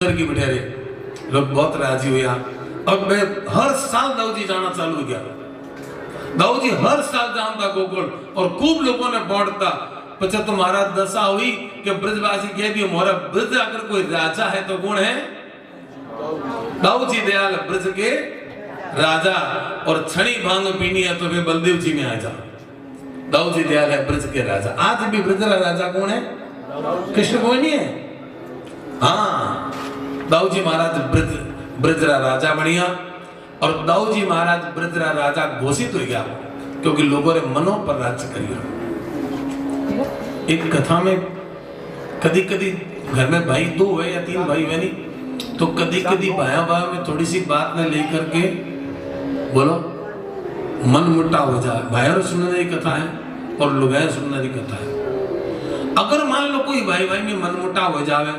करके बैठे रहे, लोग बहुत राजी हुए। अब मैं हर साल दाऊजी जाना चालू हो गया। दाऊजी हर साल जाता गोकुल और खूब लोगों ने बांटता। पछे तो महाराज दशा हुई कि ब्रजवासी कह दियो मोरा ब्रज अगर कोई राजा है तो कौन है? दाऊजी दयाल ब्रज के राजा। और छड़ी भांग पीनी है तो वे बलदेव जी में आ जा। दाऊजी दयाल है ब्रज के राजा। आज भी ब्रज राजा कौन है? कृष्ण कोई नहीं है। हाँ, दाऊजी महाराज ब्रजरा राजा बढ़िया। और दाऊजी महाराज ब्रजरा राजा घोषित हो गया क्योंकि लोगों ने मनों पर राज्य करियो। एक कथा में कदी कदी घर में भाई 2 है या 3 भाई है नहीं, तो कदी कदी भाया में थोड़ी सी बात ने लेकर के बोलो मन मुटाव हो जाए। भाइयों सुनने की कथा है और लुगाई सुनने की कथा है। अगर मान लो कोई भाई भाई में मन मुटाव हो जावे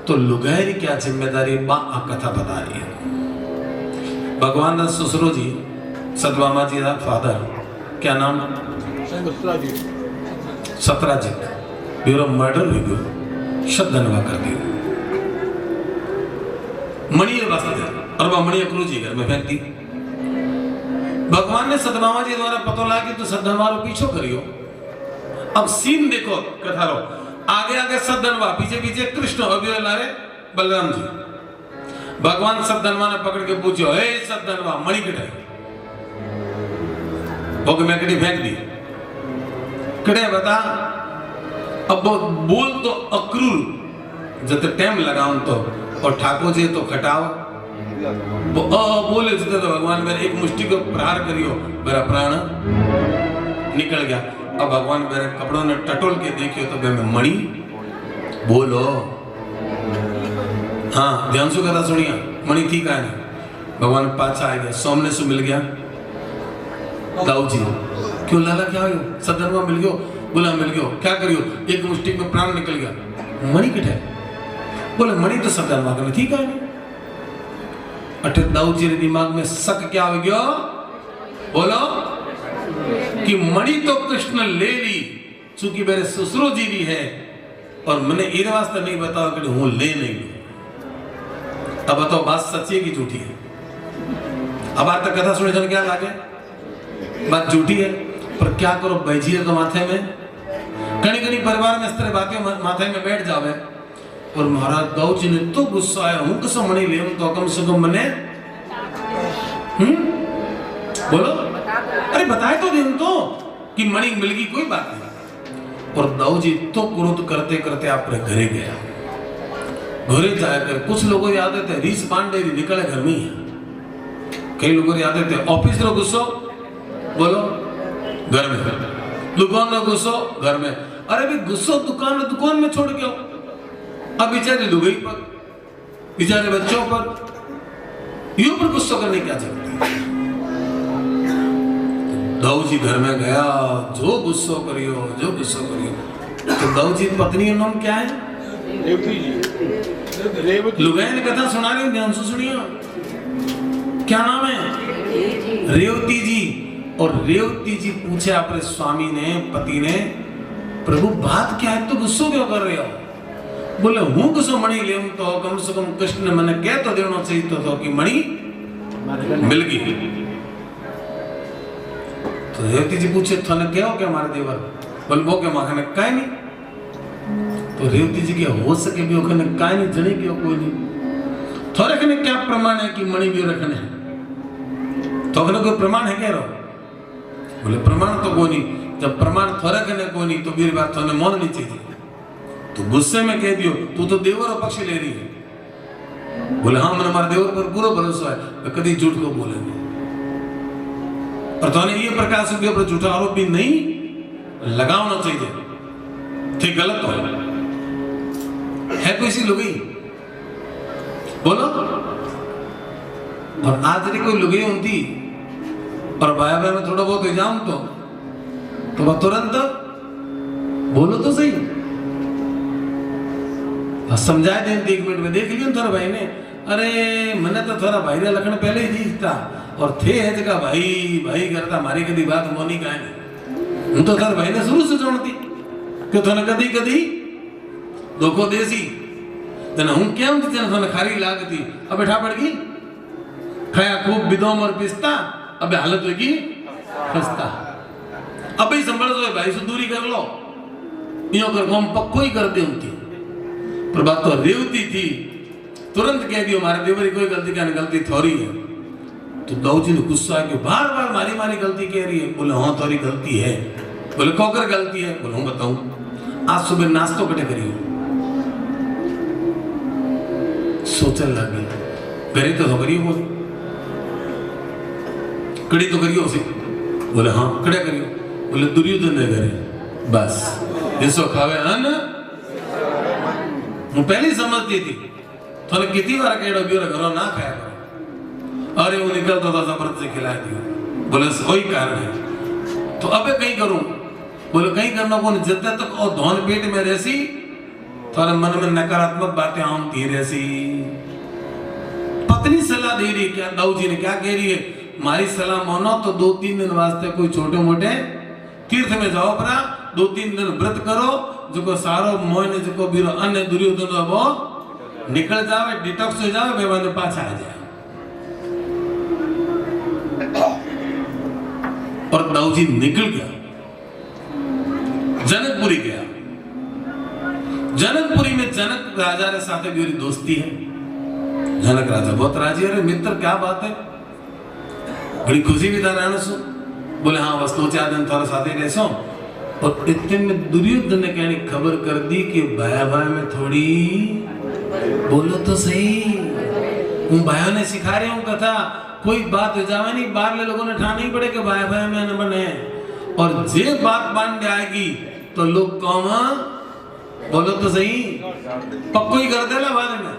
तो लुगाई क्या जिम्मेदारी कथा बता रही है। भगवान ससुरो जी सतभामा जी का फादर क्या नाम? सतराजित ब्यूरो मर्डर हो गयो, शब्दनवा कर दियो। मणि वास्ते और वह मणि अक्रू जी घर में फेंक दी। भगवान ने सतभामा जी द्वारा पता लगा कि तो सतधनवा रो पीछो करियो। अब सीन देखो कथा रो, आगे आगे सतधनवा, पीछे पीछे कृष्ण अभियो लारे बलराम जी। भगवान सतधनवा ने पकड़ के पूछो, हे सतधनवा मणि कटे? भोग में कड़ी फेंक दी। कड़े बता। अब बोल तो अक्रूर जब टाइम लगाऊं तो, और ठाकुर जी तो खटाओ बोले तो भगवान मेरे एक मुष्टि को प्रहार करियो, मेरा प्राण निकल गया। अब भगवान मेरे कपड़ों ने टटोल के देखियो तो मैं मणि बोलो। हाँ ध्यान से कथा सुनिया, मणि थी का नहीं। भगवान पाछा आ गया, सामने से मिल गया दाऊजी। क्यों लाला क्या हो? सदनवा मिल गयो? बोला मिल गयो। क्या करियो? एक मुष्टि में प्राण निकल गया। मणि किथे? बोले मणि तो सदनवा का ठीक है नहीं। अटे दाऊजी के दिमाग में शक क्या हो गया? बोलो कि मणि तो कृष्ण ले ली, चूंकि मेरे ससुरो जी भी है और मैंने इन वास्ते नहीं बताओ कि हूं ले नहीं लू। अब बताओ बात सच्ची है कि झूठी है? अब आज तक कथा सुने जन क्या लागे? बात झूठी है। पर क्या करो बैजी है तो माथे में कणी कणी परिवार में इस तरह बातें माथे में बैठ जावे। और महाराज दाऊजी ने तो गुस्सा आया, हूं कसम मणि ले तो कम से कम मैंने बोलो अरे बताए तो दिन तो कि मणि मिल गई, कोई बात नहीं। और दाऊजी तो क्रोध करते करते अपने घरे गया। घरे जाकर कुछ लोगों याद थे रीस पांडे निकले घर में ही, कई लोगों याद थे ऑफिस रो गुस्सो बोलो घर में, दुकान रो गुस्सो घर में। अरे भी गुस्सो दुकान में छोड़ के आओ। अब बेचारे लुगाई पर, बेचारे बच्चों पर, यूं पर गुस्सा करने क्या जरूरत है? दाऊजी घर में गया, जो गुस्सा करियो। तो दाऊजी की पत्नी का नाम क्या है? रेवती जी। लुगाई ने कथा सुना रही, ध्यान से सुनियो। क्या नाम है? रेवती जी। और रेवती जी पूछे अपने स्वामी ने, पति ने, प्रभु बात क्या है? तो गुस्सा क्यों कर रहे हो? बोले हूं गुस्सा मणि ले तो कम से कम कृष्ण ने मैंने कह तो देना चाहिए तो कि मणि मिल गई। तो रेवती जी पूछे थाने क्या हो क्या हमारे देवर? बोल वो क्या माखने काय नहीं। तो रेवती जी के हो सके भी ओखने काय नहीं जने की कोई नहीं। थोड़े कने क्या प्रमाण है कि मणि भी रखने? तो अगर कोई प्रमाण है क्या रहो? बोले प्रमाण तो कोई नहीं। जब प्रमाण थोड़े कने कोई नहीं तो मेरी बात थोड़े मान नहीं चाहिए। तो गुस्से में कह दियो तू तो देवर और पक्ष ले रही है। बोले हाँ मैंने हमारे देवर पर पूरा भरोसा है, कभी झूठ को बोलेंगे। और तो ये प्रकाश के ऊपर झूठा आरोप भी नहीं लगाना चाहिए, ठीक गलत तो है कोई सी लुगाई बोलो। और आज री कोई लुगाई होती और भाया भाई में थोड़ा बहुत इल्जाम तो वह तुरंत बोलो तो सही, समझाए दें 1 मिनट में। देख लियो थोड़ा भाई ने, अरे मैंने तो थोड़ा भाई रे लखन पहले ही जीता और थे है जगह भाई करता हमारी कदी बात मोनी का नहीं। हूं तो थोड़ा भाई ने शुरू से जोड़ती कि थोड़ा कदी धोखो देसी तने हूँ क्या थी तेने तने खारी लागती अब बैठा पड़ गई खाया खूब बिदोम और पिस्ता अब हालत होगी खस्ता अब ही संभल दो भाई से दूरी कर लो यो कर हम पक्को ही कर दे उनकी पर बात तो रेवती थी तुरंत कह दियो हमारे देवरी कोई गलती क्या गलती थोड़ी है तो दाऊ जी ने गुस्सा है कि बार बार मारी मारी गलती कह रही है बोले हाँ थोड़ी गलती है बोले कौकर गलती है बोले हूँ बताऊं आज सुबह नाश्तो कटे करियो सोचने लगे करे तो करियो बोले कड़ी तो करियो उसे बोले हाँ कड़े करियो बोले दुर्योधन ने करे बस जिसको खावे अन्न मैं पहले समझती थी थोड़े कितनी बार कह रहा घरों ना खाया करो अरे वो निकलता था जबरदस्ती खिला दियो बोले वही कारण है तो अबे कहीं करूं बोले कहीं करना कौन जब तक और धौन पेट में रहसी थोड़े मन में नकारात्मक बातें आती रहसी पत्नी सलाह दे रही क्या दाऊ जी ने क्या कह रही है मारी सलाह मानो तो 2-3 दिन वास्ते कोई छोटे मोटे तीर्थ में जाओ परा 2-3 दिन व्रत करो जो सारो मोहन जो बीरो अन्य दुर्योधन वो निकल जावे डिटॉक्स हो जावे बेबंद पाछा आ जाए और दाऊ जी निकल गया जनकपुरी गया जनकपुरी में जनक राजा ने साथे मेरी दोस्ती है जनक राजा बहुत राजी है मित्र क्या बात है बड़ी खुशी भी था रहने सो बोले हाँ बस 2-4 दिन थोड़ा साथ ही रह और इतने में दुर्योधन ने कहने खबर कर दी कि भाया भाई में थोड़ी बोलो तो सही उन भाइयों ने सिखा रहे हूँ कथा कोई बात हो जावे नहीं बाहर लोगों ने ठाना ही पड़े कि भाई भाई में न बने और जे बात बांध आएगी तो लोग कौन बोलो तो सही पक्को ही कर देला बाद में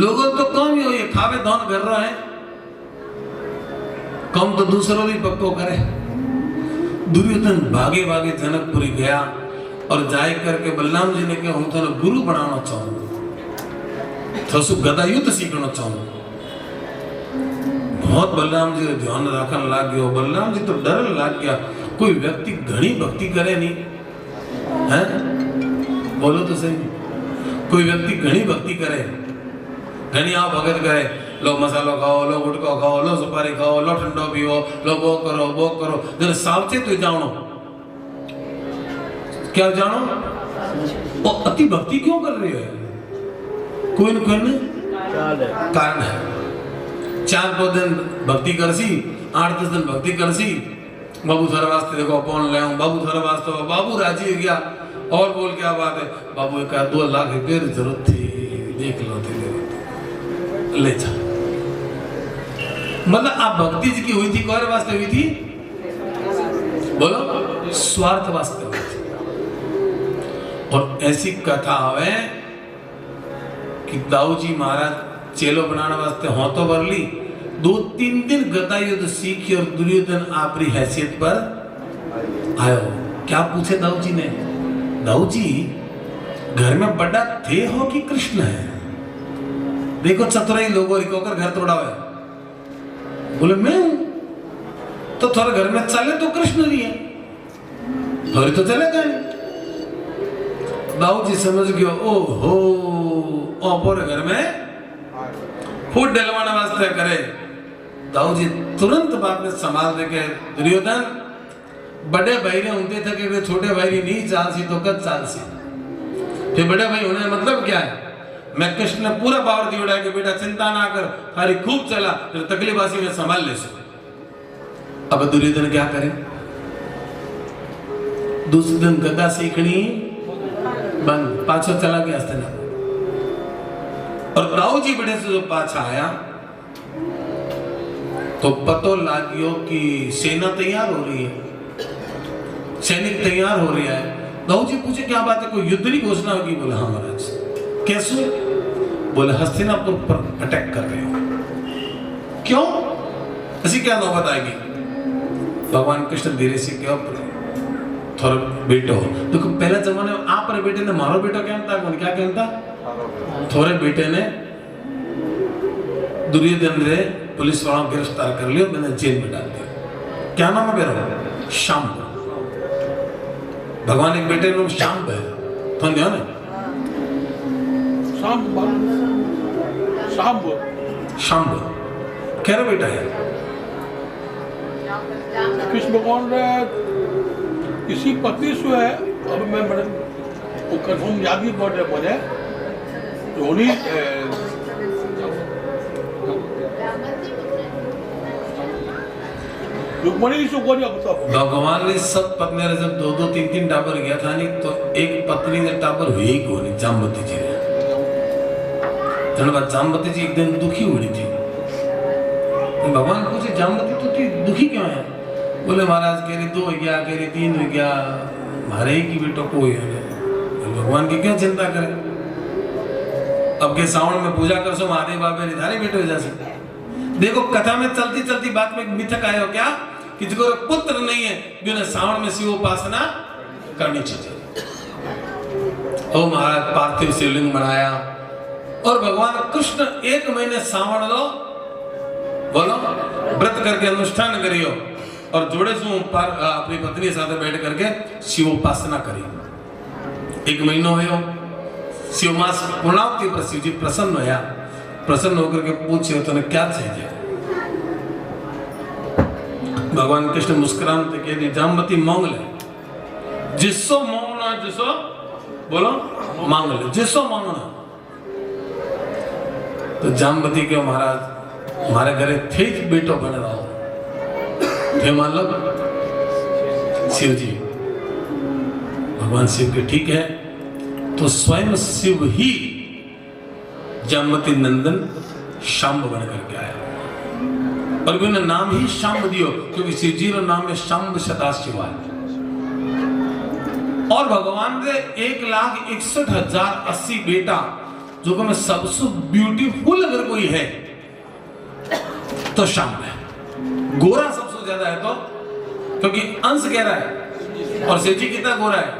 लोगों तो कौन ही हो ये खावे धौन कर रहा है कम तो दूसरों भी पक्को करे दुर्योधन भागे भागे जनकपुरी गया और जाए करके बलराम जी ने कहा हूं तो गुरु बनाना चाहूँ तो गदा युद्ध सीखना चाहूँ बहुत बलराम जी ध्यान रखने लग गया बलराम जी तो डर लग गया कोई व्यक्ति घनी भक्ति करे नहीं है बोलो तो सही कोई व्यक्ति घनी भक्ति करे घनी आप भगत करे लो मसालो खाओ लो गुटको खाओ लो सुपारी खाओ लो ठंडो पियो लो वो करो जरा सावचेत हो जानो क्या जानो वो अति भक्ति क्यों कर रही है कोई न कोई कारण है 4-5 दिन भक्ति करसी 8-10 दिन भक्ति करसी बाबू थारा वास्ते देखो कौन ले आऊं बाबू थारा वास्ते बाबू राजी हो गया और बोल क्या बात है बाबू एक 2 लाख रुपए की जरूरत थी देख लो थे ले जा मतलब आप भक्ति जी की हुई थी कौन वास्ते हुई थी बोलो स्वार्थ वास्ते हुई थी और ऐसी कथा है कि दाऊ जी महाराज चेलो बनाने वास्ते हो तो बरली 2-3 दिन गदा युद्ध सीखी और दुर्योधन आपरी हैसियत पर आयो क्या पूछे दाऊ जी ने दाऊ जी घर में बड़ा थे हो कि कृष्ण है देखो चतुराई लोगों को घर तोड़ा हुआ बोले मैं हूं तो थोड़ा घर में चले तो कृष्ण नहीं है थोड़ी तो चलेगा नहीं दाऊ जी समझ गयो ओहो और घर में फूट डलवाने वास्ते करे दाऊ जी तुरंत बात में संभाल दे के दुर्योधन बड़े भाई ने उनते थे कि छोटे भाई नहीं चाल सी तो कद चाल सी फिर बड़े भाई होने मतलब क्या है मैं कृष्ण ने पूरा पावर दिया कि बेटा चिंता ना कर हरी खूब चला फिर तकलीफासी में संभाल ले सो अब दुर्योधन क्या करे दूसरे दिन गदा सीखनी बंद पाछो चला गया हस्तिनापुर और दाऊ जी बड़े से जो पाछा आया तो पतो लागियो कि सेना तैयार हो रही है सैनिक तैयार हो रही है दाऊ जी पूछे क्या बात है कोई युद्ध की घोषणा होगी बोले हाँ महाराज कैसे बोले हस्तिनापुर पर अटैक कर रहे हो क्यों ऐसी क्या नौबत आएगी भगवान कृष्ण धीरे से क्यों थोड़ा बेटो देखो पहले जमाने में आप बेटे ने मारो बेटो कहता कौन क्या कहता थोड़े बेटे ने दुर्योधन रे पुलिस वालों गिरफ्तार कर लिया मैंने जेल में डाल दिया क्या नाम है मेरा शाम भगवान एक बेटे लोग शाम है तो ध्यान है शाम्ब क्या बेटा है? कृष्ण भगवान किसी पति से है, अब मैं वो कन्फर्म याद नहीं पड़ रहा मुझे, धोनी रुक्मणी से कौन भगवान ने सब पत्नियां जब 2-2, 3-3 टाबर गया था नहीं तो एक पत्नी ने टाबर हुई ही को नहीं, जामवती जी ने। धन्यवाद। जामवती जी एक दिन दुखी हुई थी, भगवान पूछे जामवती तो थी दुखी क्यों है? बोले महाराज कह रही 2 हो गया, कह रही 3 हो गया, हमारे ही की बेटों को हुई है, भगवान की क्यों चिंता करे? अब के सावन में पूजा कर सो महादेव बाबे निधारे बेटे हो जासे। देखो कथा में चलती चलती बात में मिथक आयो क्या कि जिसको पुत्र नहीं है बिना सावन में शिव उपासना करनी चाहिए। ओ महाराज पार्थिव शिवलिंग बनाया और भगवान कृष्ण 1 महीने सावन लो बोलो व्रत करके अनुष्ठान करियो और जोड़े सु अपनी पत्नी साथ बैठ करके शिव उपासना करियो। 1 महीनो हो शिव मास पूर्णावती पर शिव जी प्रसन्न होया, प्रसन्न होकर के पूछे तो क्या चाहिए? भगवान कृष्ण मुस्कुरान कह दी जामवती मांग ले, जिसो मांगना जिसो बोलो मांग ले, जिसो मांगना। तो जामवती के महाराज हमारे घरे थे बेटो बन रहा हो थे मान लो शिव जी। भगवान शिव के ठीक है तो स्वयं शिव ही जामवती नंदन शाम्ब बन करके आया और उन्होंने नाम ही शाम्ब दियो क्योंकि शिव जी का नाम है शाम्ब सदाशिवाय। और भगवान ने 1,61,080 बेटा जो कि सबसे ब्यूटीफुल अगर कोई है तो शाम्ब है। गोरा सबसे ज्यादा है तो क्योंकि अंश कह रहा है और शिव जी कितना गोरा है?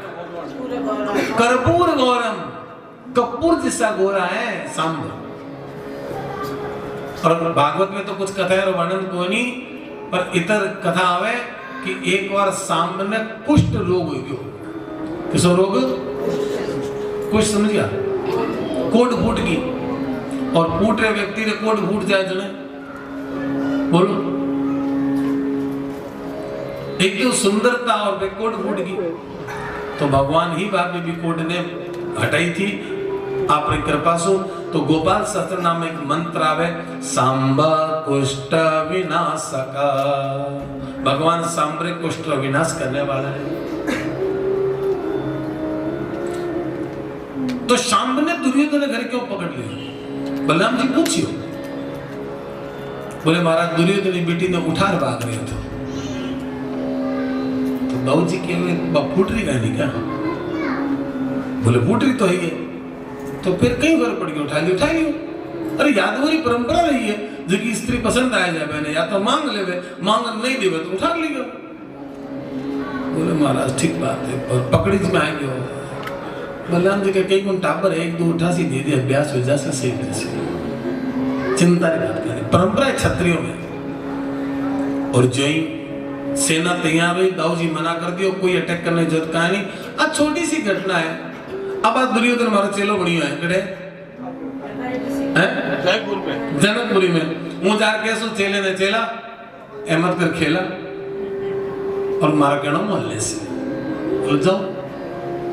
कर्पूर गौरम, कपूर जैसा गोरा है शाम्ब। और भागवत में तो कुछ कथा है वर्णन कोई नहीं पर इतर कथा आवे कि एक बार शाम्ब ने कुष्ठ रोग हो गयो। किसो रोग? कुष्ठ समझ गया? कोट फूट की और फूट रहे व्यक्ति ने कोट फूट जाए जो ने बोलो एक तो सुंदरता और वे कोट फूट की तो भगवान ही बाद में भी कोट ने हटाई थी आपकी कृपा से। तो गोपाल सहस्त्र नाम एक मंत्र आवे सांबा कुष्ठ विनाशका, भगवान सांबरे कुष्ठ विनाश करने वाला है। तो शाम्ब ने दुर्योधन ने घर क्यों पकड़ लिया? बलराम जी पूछियो। बोले महाराज दुर्योधन की बेटी ने उठार भाग रहे थे तो दाऊ जी के फूटरी कहनी क्या? बोले फूटरी तो है तो फिर कई बार पड़ गई उठा लियो। अरे यादवरी परंपरा रही है जो कि स्त्री पसंद आया जाए मैंने या तो मांग ले, मांग नहीं देवे तो उठा लियो। बोले महाराज ठीक बात है और पकड़ी में आएंगे हो। बलराम जी के कई गुण टापर 1-2 उठासी दे दिया अभ्यास हो जा से चिंता नहीं बात करें। परंपरा है क्षत्रियों में। और जो ही सेना तैयार हुई दाऊ जी मना कर दियो कोई अटैक करने की जरूरत का नहीं। अब छोटी सी घटना है। अब आज दुर्योधन हमारा चेलो बनी हुआ है कड़े जनकपुरी में हूँ जार कैसो चेले ने चेला अहमद कर खेला और मारा कहना मोहल्ले से बोल जाओ।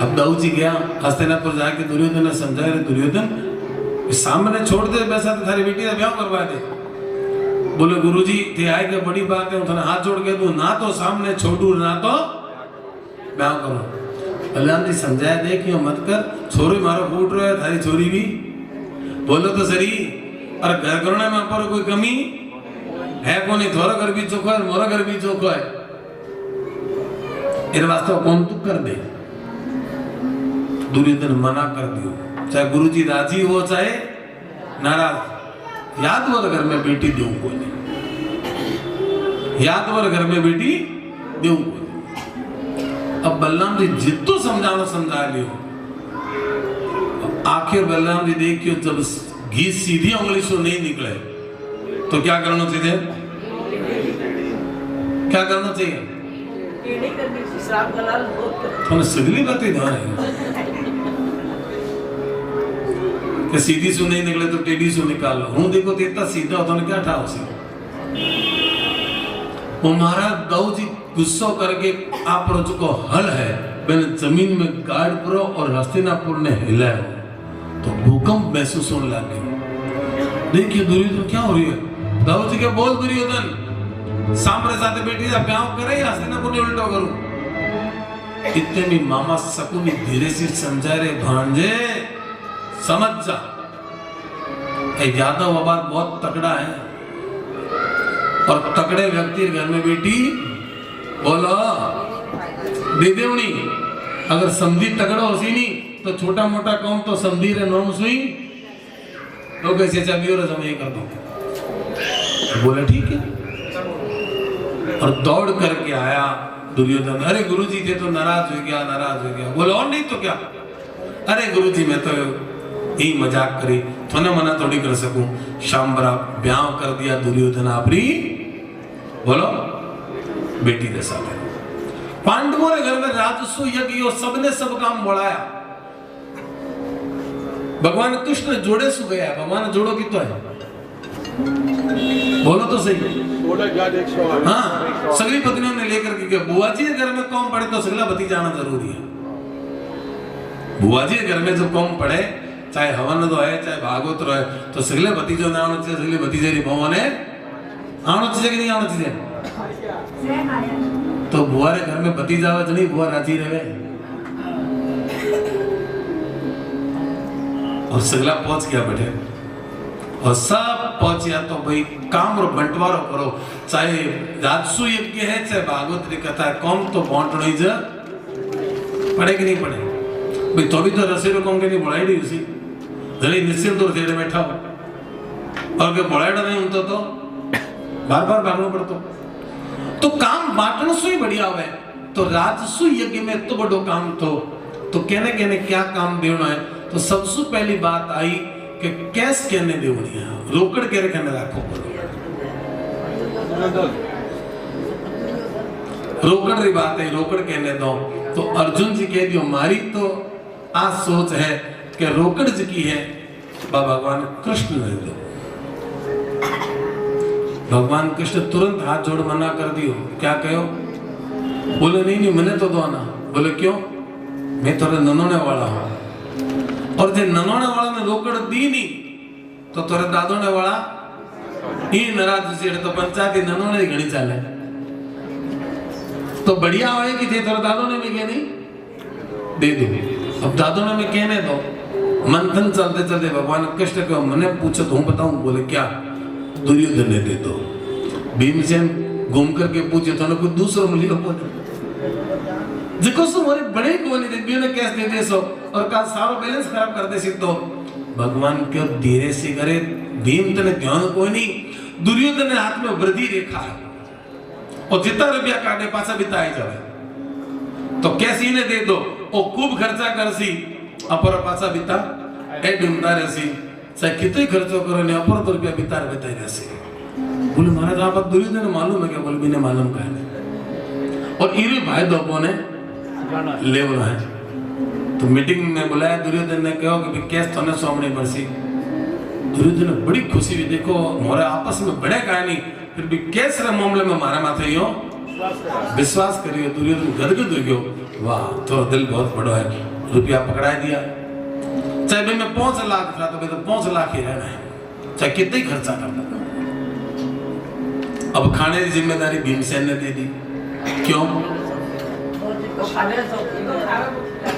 अब दाऊ जी गया हस्तिनापुर जाके दुर्योधन ने समझाया दुर्योधन सामने छोड़ दे वैसा तो थारी बेटी का ब्याह करवा दे। बोले गुरुजी ते आए के बड़ी बात है उन्होंने हाथ जोड़ के दू ना तो सामने छोड़ू ना तो ब्याह करो। बलराम जी समझाया देखियो मत कर छोरी मारो फूट रहा है थारी छोरी भी बोलो तो सही और घर करने में पर कोई कमी है को नहीं थोड़ा घर भी चोखा है मोरा घर भी चोखा है इन वास्तव कौन तू कर दे। दुर्योधन मना कर दियो चाहे गुरुजी राजी हो चाहे नाराज। यादवर घर में बेटी दू को नहीं, यादवर घर में बेटी दू को। अब बलराम जी जितो समझाना समझा लियो। आखिर बलराम जी देखियो जब घी सीधी उंगली से नहीं निकले तो क्या करना चाहिए? क्या करना चाहिए? सगली बातें कि सीधी सु नहीं निकले तो टेढ़ी सु निकाल लो। हूं देखो तो इतना सीधा होता ने क्या ठाओ सी वो महाराज दाऊ जी गुस्सो करके आप को हल है मैंने जमीन में गाड़ परो और हस्तिनापुर ने हिलाया तो भूकंप महसूस होने लगे। देखिए दुर्योधन क्या हो रही है। दाऊ जी के बोल दुर्योधन सामने साथे बैठी जा ब्याह करे या हस्तिनापुर ने उल्टो करूं। इतने में मामा शकुनी धीरे से समझा रहे भांजे समझ जा यादव आबाद बहुत तगड़ा है और तगड़े व्यक्ति घर में बेटी बोलो दीदेवनी अगर समझी तगड़ा हो सी नहीं तो छोटा मोटा काम तो समझी रे नोम सुई तो कैसे चाबी और समय कर दो। बोला ठीक है और दौड़ करके आया दुर्योधन। अरे गुरुजी थे तो नाराज हो गया। बोले और नहीं तो क्या। अरे गुरुजी मैं तो यही मजाक करी थोने मना थोड़ी कर सकूं। शाम्बरा ब्याह कर दिया दुर्योधन आपरी बोलो बेटी के साथ। पांडवों ने घर में राजस्व यज्ञ सबने सब काम बढ़ाया। भगवान कृष्ण जोड़े सु गया। भगवान जोड़ो की तो है बोलो तो सही। हाँ सगली पत्नियों ने लेकर के बुआ जी के घर में कौन पड़े तो सगला भतीजा आना जरूरी है। बुआ जी के घर में जब कौन पड़े चाहे हवन तो है चाहे भागवत है तो सगले भतीजों ने आना चाहिए। सगले भतीजे बहुओं ने आना चाहिए कि नहीं आना चाहिए। तो बुआ रे घर में भतीजा आवे नहीं बुआ राजी रहे और सगला पहुंच गया बैठे और सब पहुंचिया तो भाई काम और बंटवारो करो। चाहे राजसु यज्ञ है चाहे भागवत की कथा है कौन तो बांटना ही जा पड़े कि नहीं पड़े भाई। तो भी तो रसोई कौन के नहीं बढ़ाई दी उसी जल्दी निश्चिंत तो जेड़े बैठा हो और के बढ़ाड़ा नहीं उनतो तो बार बार भागना पड़तो। तो काम बांटने से ही बढ़िया हुआ तो राजसु यज्ञ में तो बड़ो काम तो कहने क्या काम देना है। तो सबसे पहली बात आई कि कैस कहने देवनी है रोकड़ के कहने रखो रोकड़ री बात है रोकड़ कहने दो। तो अर्जुन जी कह दियो मारी तो आज सोच है कि रोकड़ जी की है भगवान कृष्ण ने दो। भगवान कृष्ण तुरंत हाथ जोड़ मना कर दियो। क्या कहो बोले नहीं मैंने तो दो ना। बोले क्यों मैं थोड़े ननोने वाला हूं और जे ननोने वाला ने रोकड़ दी नहीं तो तोरे दादोने वाला ही नाराज से तो पंचायती ननोने घणी चाले तो बढ़िया होए कि थे तोरे दादोने में क्या नहीं दे दो। अब दादोने में कहने दो। मंथन चलते चलते भगवान कृष्ण को मैंने पूछा तो हूं बताऊं। बोले क्या दुर्योधन ने दे दो। भीमसेन घूम करके पूछे तो कोई दूसरा मिलियो बोले जिको सो मोरे बड़े को नहीं दे ने कैसे दे दे सो और का सारा बैलेंस खराब कर दे सी तो भगवान क्यों धीरे से करे। भीम तने ध्यान कोई नहीं दुर्योधन ने हाथ में वृद्धि रेखा है और जितना रुपया काटे पासा बिताए जावे तो कैसी ने दे दो ओ खूब खर्चा कर सी अपर पासा बिता ए ढूंढता रहसी चाहे कितने खर्चो करो ने अपर तो रुपया बितार बिताए रहसी। बोले महाराज आप दुर्योधन मालूम है क्या। बोले बिना मालूम का है और इरे भाई दोपो ने लेवल है तो मीटिंग में बुलाया। दुर्योधन ने कहा कि कैस तो ने सामने बरसी। दुर्योधन ने बड़ी खुशी हुई देखो मोरे आपस में बड़े कहानी फिर भी कैस रे मामले में मारा माथे यो विश्वास करियो। दुर्योधन गदगद हो गयो वाह तो दिल बहुत बड़ा है। रुपया पकड़ा दिया चाहे भाई मैं 5 लाख था तो भाई तो 5 लाख ही रहना है चाहे कितने ही खर्चा करना। अब खाने की जिम्मेदारी भीमसेन ने दे दी। क्यों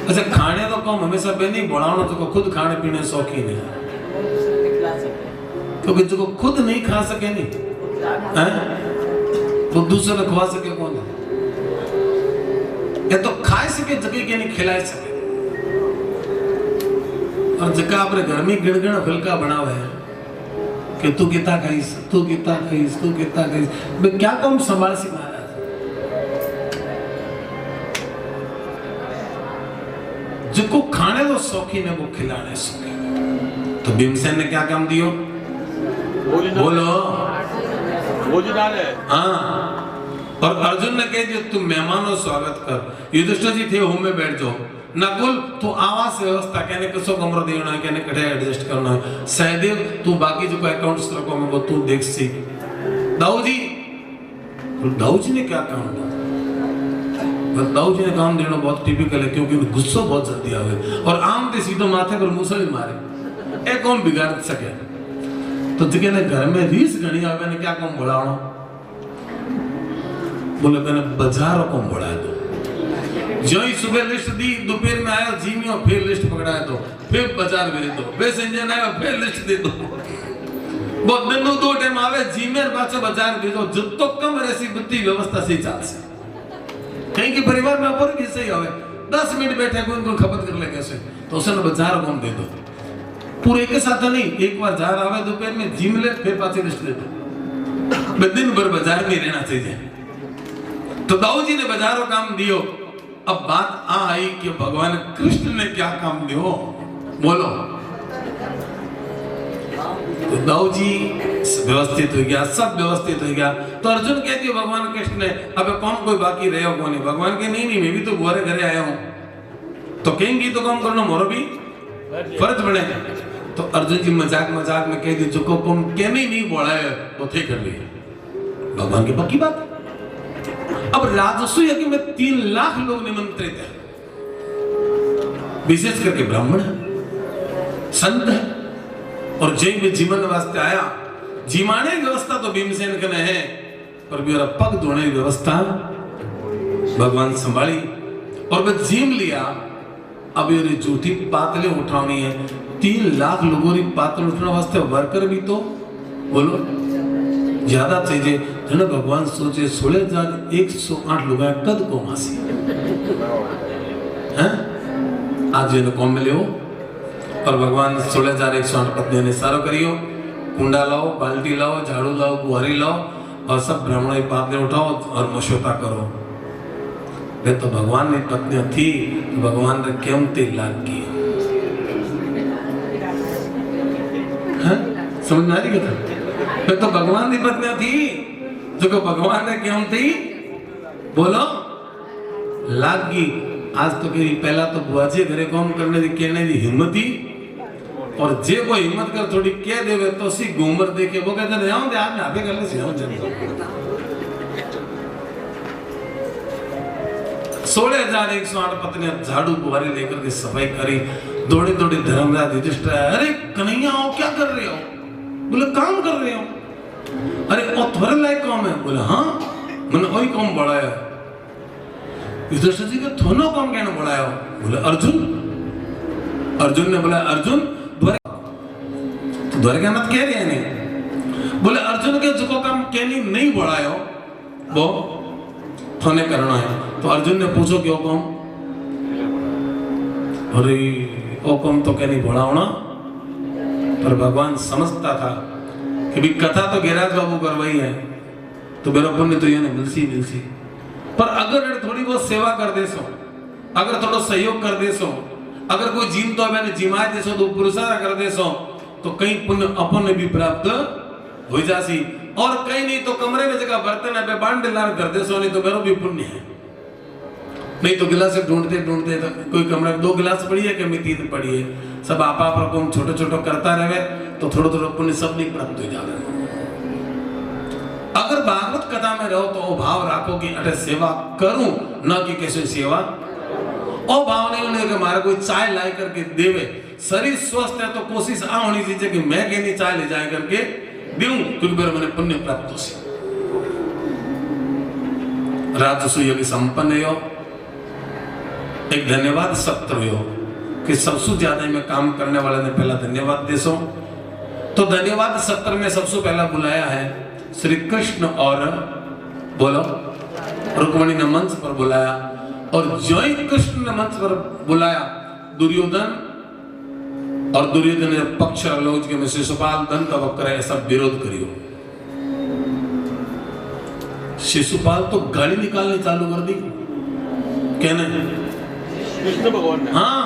अच्छा खाने तो कम हमेशा पे नहीं बढ़ाना तो खुद खाने पीने शौकीन है क्योंकि जो खुद नहीं खा सके नहीं है तो दूसरे को खवा सके कौन है। ये तो खा सके जगह के नहीं खिला सके और जगह अपने घर में गिड़गड़ फुलका बनावे है कि तू कितना खाईस तू कितना खाईस तू कितना खाईस बे क्या कम संभाल सी महाराज। जिसको खाने तो शौकीन है वो खिलाने शौकीन। तो भीमसेन ने क्या काम दियो बोलो भोजनालय। हाँ और अर्जुन ने कह दिया तुम मेहमानों स्वागत कर। युधिष्ठिर जी थे हूं में बैठ जाओ नकुल तू आवास व्यवस्था कहने कसो कमरो देना है कहने कड़े एडजस्ट करना है सहदेव तू बाकी जो अकाउंट्स रखो में वो तू देख सी दाऊजी ने क्या काम दिया दाऊजी ने काम देना बहुत टिपिकल है क्योंकि गुस्सा बहुत जल्दी आवे और आम ते सीधो माथे पर मुसली मारे ए कौन बिगाड़ सके तो जगह ने घर में रीस घनी आवे ने क्या कौन बुलाओ बोले मैंने बाजार को बुलाया तो जो ही सुबह लिस्ट दी दोपहर में आया जीमियो फिर लिस्ट पकड़ाया तो फिर बाजार भेज दो बेस इंजन आया फिर लिस्ट दे दो बहुत दिन दो टाइम आवे जीमेर पाछो बाजार भेजो जितो कम रेसी बुद्धि व्यवस्था से चाल से कहीं के परिवार में ऊपर भी सही होवे 10 मिनट बैठे कोई खपत कर ले कैसे तो उसने बाजार कौन दे दो पूरे के साथ नहीं एक बार जार आवे दोपहर में जिम ले फिर पाछे लिस्ट दे दो दिन भर बाजार में रहना चाहिए तो दाऊजी ने बाजारों काम दियो अब बात आई कि भगवान कृष्ण ने क्या काम दियो बोलो तो दाऊजी व्यवस्थित हो गया सब व्यवस्थित हो गया तो अर्जुन कहती है भगवान कृष्ण ने अब कौन कोई बाकी रहे हो कौन भगवान के नहीं मैं भी तो बुआरे घरे आया हूं तो कहेंगी तो काम करना मोरो भी फर्ज बने तो अर्जुन जी मजाक मजाक में कह दी जो को कम के नहीं बोला है वो थे कर लिए भगवान की पक्की बात अब राजस्व यज्ञ में 3 लाख लोग निमंत्रित हैं विशेष करके ब्राह्मण संत है और जय में जीवन वास्ते आया जीवाने व्यवस्था तो भीमसेन कने है पर मेरा पग धोने की व्यवस्था भगवान संभाली और मैं जीम लिया अब ये झूठी पातले उठानी है 3 लाख लोगों की पातल उठने वास्ते वर्कर भी तो बोलो ज्यादा चाहिए जन भगवान सोचे 16,108 लोग कद को मासी हैं आज ये कौन मिले हो और भगवान 16,108 पत्नी ने सारो करियो कुंडा लाओ बाल्टी लाओ झाड़ू लाओ बुहारी लाओ और सब ब्राह्मणों की पातले उठाओ और मशोता करो वे तो भगवान ने पत्नी थी तो भगवान ने क्यों 3 लाख की समझ में आ रही कथा वे तो भगवान की पत्नी थी जो को भगवान ने क्यों थी बोलो लाख की आज तो कहीं पहला तो बुआजी घरे काम करने की कहने की हिम्मत ही और जे कोई हिम्मत कर थोड़ी कह देवे तो सी घूमर देखे वो कहते हैं जाओ दे आप ना पे कर ले जाओ जनता 16,108 पत्नी झाड़ू बुहारी लेकर के सफाई करी दौड़े दौड़े धर्मराज युधिष्ठिर अरे कन्हैया हो क्या कर रहे हो बोले काम कर रहे हो अरे ओ थोड़े लायक काम है बोले हाँ मैंने वही काम बढ़ाया युधिष्ठिर जी के थोनो काम कहने बढ़ाया बोले अर्जुन ने बोला अर्जुन द्वारे क्या मत कह रहे हैं नहीं बोले अर्जुन के जो काम कहनी नहीं बढ़ाया वो थोने करना है तो अर्जुन ने पूछो क्यों कौन अरे ओ कौन तो कहनी बढ़ाओना पर भगवान समझता था कि भी कथा तो गिराज बाबू करवाई है तो मेरा पुण्य तो ये नहीं मिलसी पर अगर थोड़ी बहुत सेवा कर दे सो अगर थोड़ा सहयोग कर दे सो अगर कोई जीम तो मैंने जिमाए दे सो तो पुरुषारा कर दे सो तो कहीं पुण्य अपन भी प्राप्त हो जासी और कहीं नहीं तो कमरे में जगह बर्तन है बांध लार कर दे सो नहीं तो मेरा भी पुण्य है नहीं तो गिलास ढूंढते ढूंढते तो कोई कमरा 2 गिलास पड़ी है कि 3 पड़ी है सब आपा पर छोटे छोटे करता रहे तो थोड़ा थोड़ा पुण्य सब नहीं प्राप्त हो जावे अगर भागवत कथा में रहो तो भाव राखो कि अरे सेवा करूं न कि कैसे सेवा ओ भाव नहीं होने कि हमारा कोई चाय लाई करके देवे शरीर स्वस्थ है तो कोशिश आ होनी चाहिए कि मैं कहनी चाय ले जाए करके दूं क्योंकि मेरे मैंने पुण्य प्राप्त हो सी राजस्व यज्ञ संपन्न हो एक धन्यवाद सत्र हो कि सबसे ज्यादा में काम करने वाले ने पहला धन्यवाद देसो तो धन्यवाद सत्र में सबसे पहला बुलाया है श्री कृष्ण और बोलो रुक्मिणी ने मंच पर बुलाया और जो ही कृष्ण ने मंच पर बुलाया दुर्योधन और दुर्योधन ने पक्ष आलोच के में शिशुपाल दंत वक्र ऐसा विरोध करियो शिशुपाल तो गाड़ी निकालने चालू कर दी कहने कृष्ण भगवान ने हाँ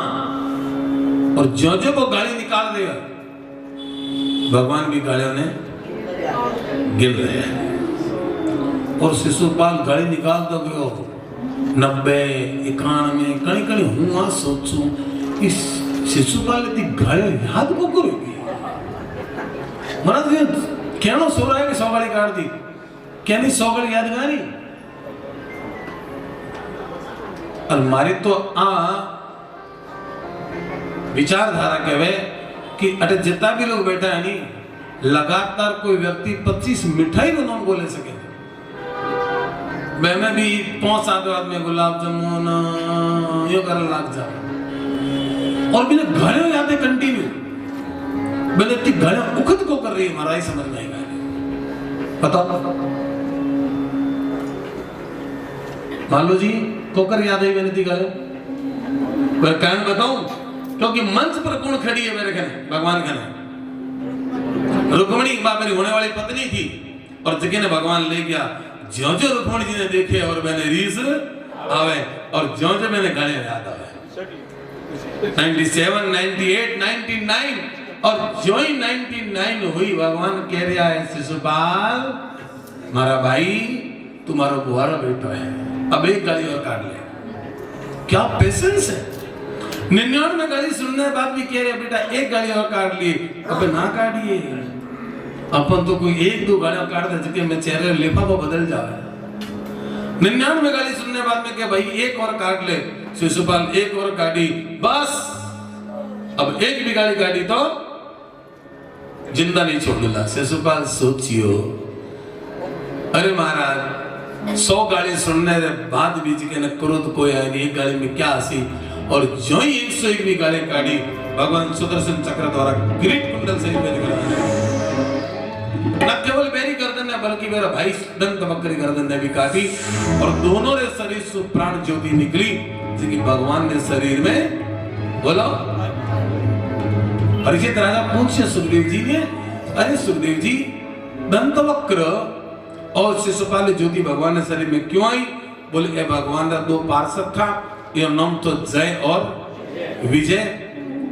और जो जो वो गाड़ी निकाल देगा भगवान की गाड़ियों ने गिर रहे हैं और शिशुपाल गाड़ी निकाल दो 90 91 कणी कणी हूँ आ सोचूं इस शिशुपाल थी घरे याद को करोगी मना तो कहनो सो रहा है कि 100 गाड़ी काट दी कहनी 100 गाड़ी यादगारी और मारी तो आ विचारधारा कहवे कि अटे जितना भी लोग बैठा है नहीं लगातार कोई व्यक्ति 25 मिठाई को नाम बोले सके मैं भी 5-7 आदमी गुलाब जामुन यो कर लग जा और बिना घरे यादें कंटिन्यू मैंने इतनी घरे उखत को कर रही है हमारा ही समझ में आएगा बताओ मान लो जी कोकर याद है मैंने घरे मैं कारण बताऊं क्योंकि मंच पर कौन खड़ी है मेरे घर भगवान खाने रुक्मणी मेरी होने वाली पत्नी थी और जगह ने भगवान ले गया ज्यो ज्यो रुक्मणी जी ने देखे और मैंने रीस आवे और ज्यो ज्यो मैंने गाने याद आवे 97 98 99 और जो ही 99 हुई भगवान कह रहा है शिशुपाल मारा भाई तुम्हारा बुआरा बेटा है अब एक गाली और काट ले क्या पेशेंस है 99 गाली सुनने के बाद भी कह रहे बेटा एक गाली और काट ली अबे ना काटिए अपन तो कोई 1-2 गालियां काट दे जिसके में चेहरे लिफाफा बदल जाए 99 गाली सुनने बाद में क्या भाई एक और काट ले शिशुपाल एक और काटी बस अब एक भी गाली काटी तो जिंदा नहीं छोड़ूंगा शिशुपाल सोचियो अरे महाराज 100 गाली सुनने के बाद भी जिके न करो तो कोई आए नहीं एक गाली में क्या हंसी और जो ही 101 भी गाली काटी भगवान सुदर्शन चक्र द्वारा ग्रीट कुंडल से न केवल मेरी गर्दन है बल्कि मेरा भाई दंत वक्र गर्दन ने भी काटी और दोनों ने शरीर से प्राण ज्योति निकली जिसकी भगवान ने शरीर में बोला परीक्षित राजा पूछे सुखदेव जी ने अरे सुखदेव जी दंत वक्र और शिशुपाल ज्योति भगवान ने शरीर में क्यों आई बोले ए भगवान का 2 पार्षद था ये नाम तो जय और विजय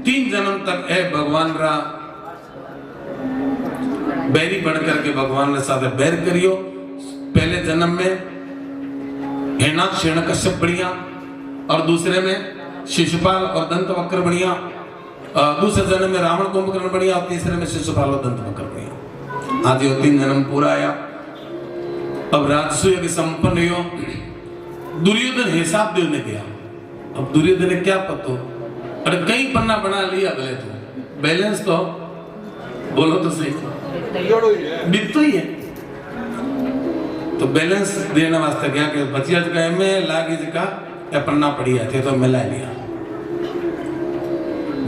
3 जन्म तक है भगवान रा बैरी बन करके भगवान ने साथ बैर करियो पहले जन्म में हिरण्याक्ष बढ़िया और दूसरे में शिशुपाल और दंतवक्र बढ़िया दूसरे जन्म में रावण कुंभकर्ण बढ़िया और तीसरे में शिशुपाल और दंतवक्र बढ़िया आज ये 3 जन्म पूरा आया अब राजसूय के संपन्न हो दुर्योधन हिसाब देने दिया अब दुर्योधन ने क्या पतो अरे कई पन्ना बना लिया गए तो बैलेंस तो बोलो तो सही बिकतो ही है तो बैलेंस देने वास्ते क्या कि बचिया का में लागी का या पन्ना पड़ी थे तो मिला लिया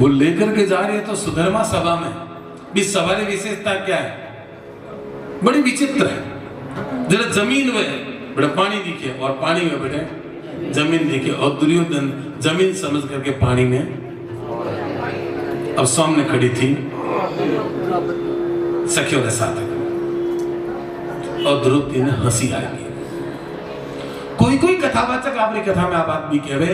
वो लेकर के जा रही है तो सुधर्मा सभा में भी सभा की विशेषता क्या है बड़ी विचित्र है जरा जमीन में बड़ा पानी दिखे और पानी में बैठे जमीन दिखे और दुर्योधन जमीन समझ करके पानी में अब सामने खड़ी थी सखियों के साथ और द्रौपदी ने हंसी आ गई कोई कथावाचक आपकी कथा में आबाद भी कहवे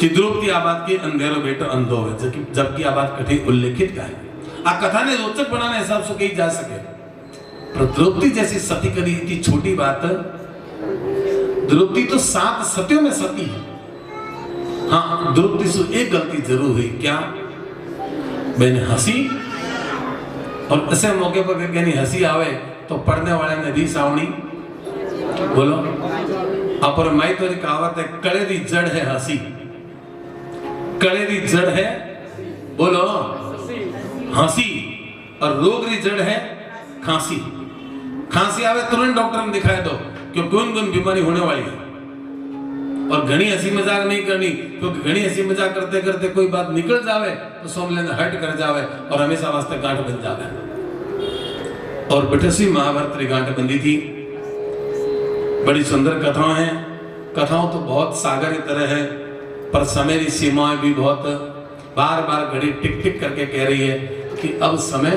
कि द्रौपदी आबाद के अंधेरो बेटो अंधो है जबकि आबाद कठी उल्लेखित का है आ कथा ने रोचक बनाने हिसाब से कही जा सके पर द्रौपदी जैसी सती करी इतनी छोटी बात द्रौपदी तो 7 सतियों में सती है हाँ द्रौपदी से एक गलती जरूर हुई क्या मैंने हंसी और ऐसे मौके पर कहनी हंसी आवे तो पढ़ने वाले ने दी सावनी बोलो अपर माई तो कहावत है कड़े दी जड़ है हंसी कड़े दी जड़ है बोलो हंसी और रोग दी जड़ है खांसी खांसी आवे तुरंत डॉक्टर ने दिखाए दो क्यों कौन बीमारी होने वाली है और घनी हंसी मजाक नहीं करनी क्योंकि घनी हंसी मजाक करते करते कोई बात निकल जावे तो सोमलेन हट कर जावे और हमेशा वास्ते गांठ बन जावे और बटसी महाभारत की गांठ बंदी थी बड़ी सुंदर कथाएं हैं कथाओं तो बहुत सागर की तरह है पर समय की सीमाएं भी बहुत बार बार घड़ी टिक टिक करके कह रही है कि अब समय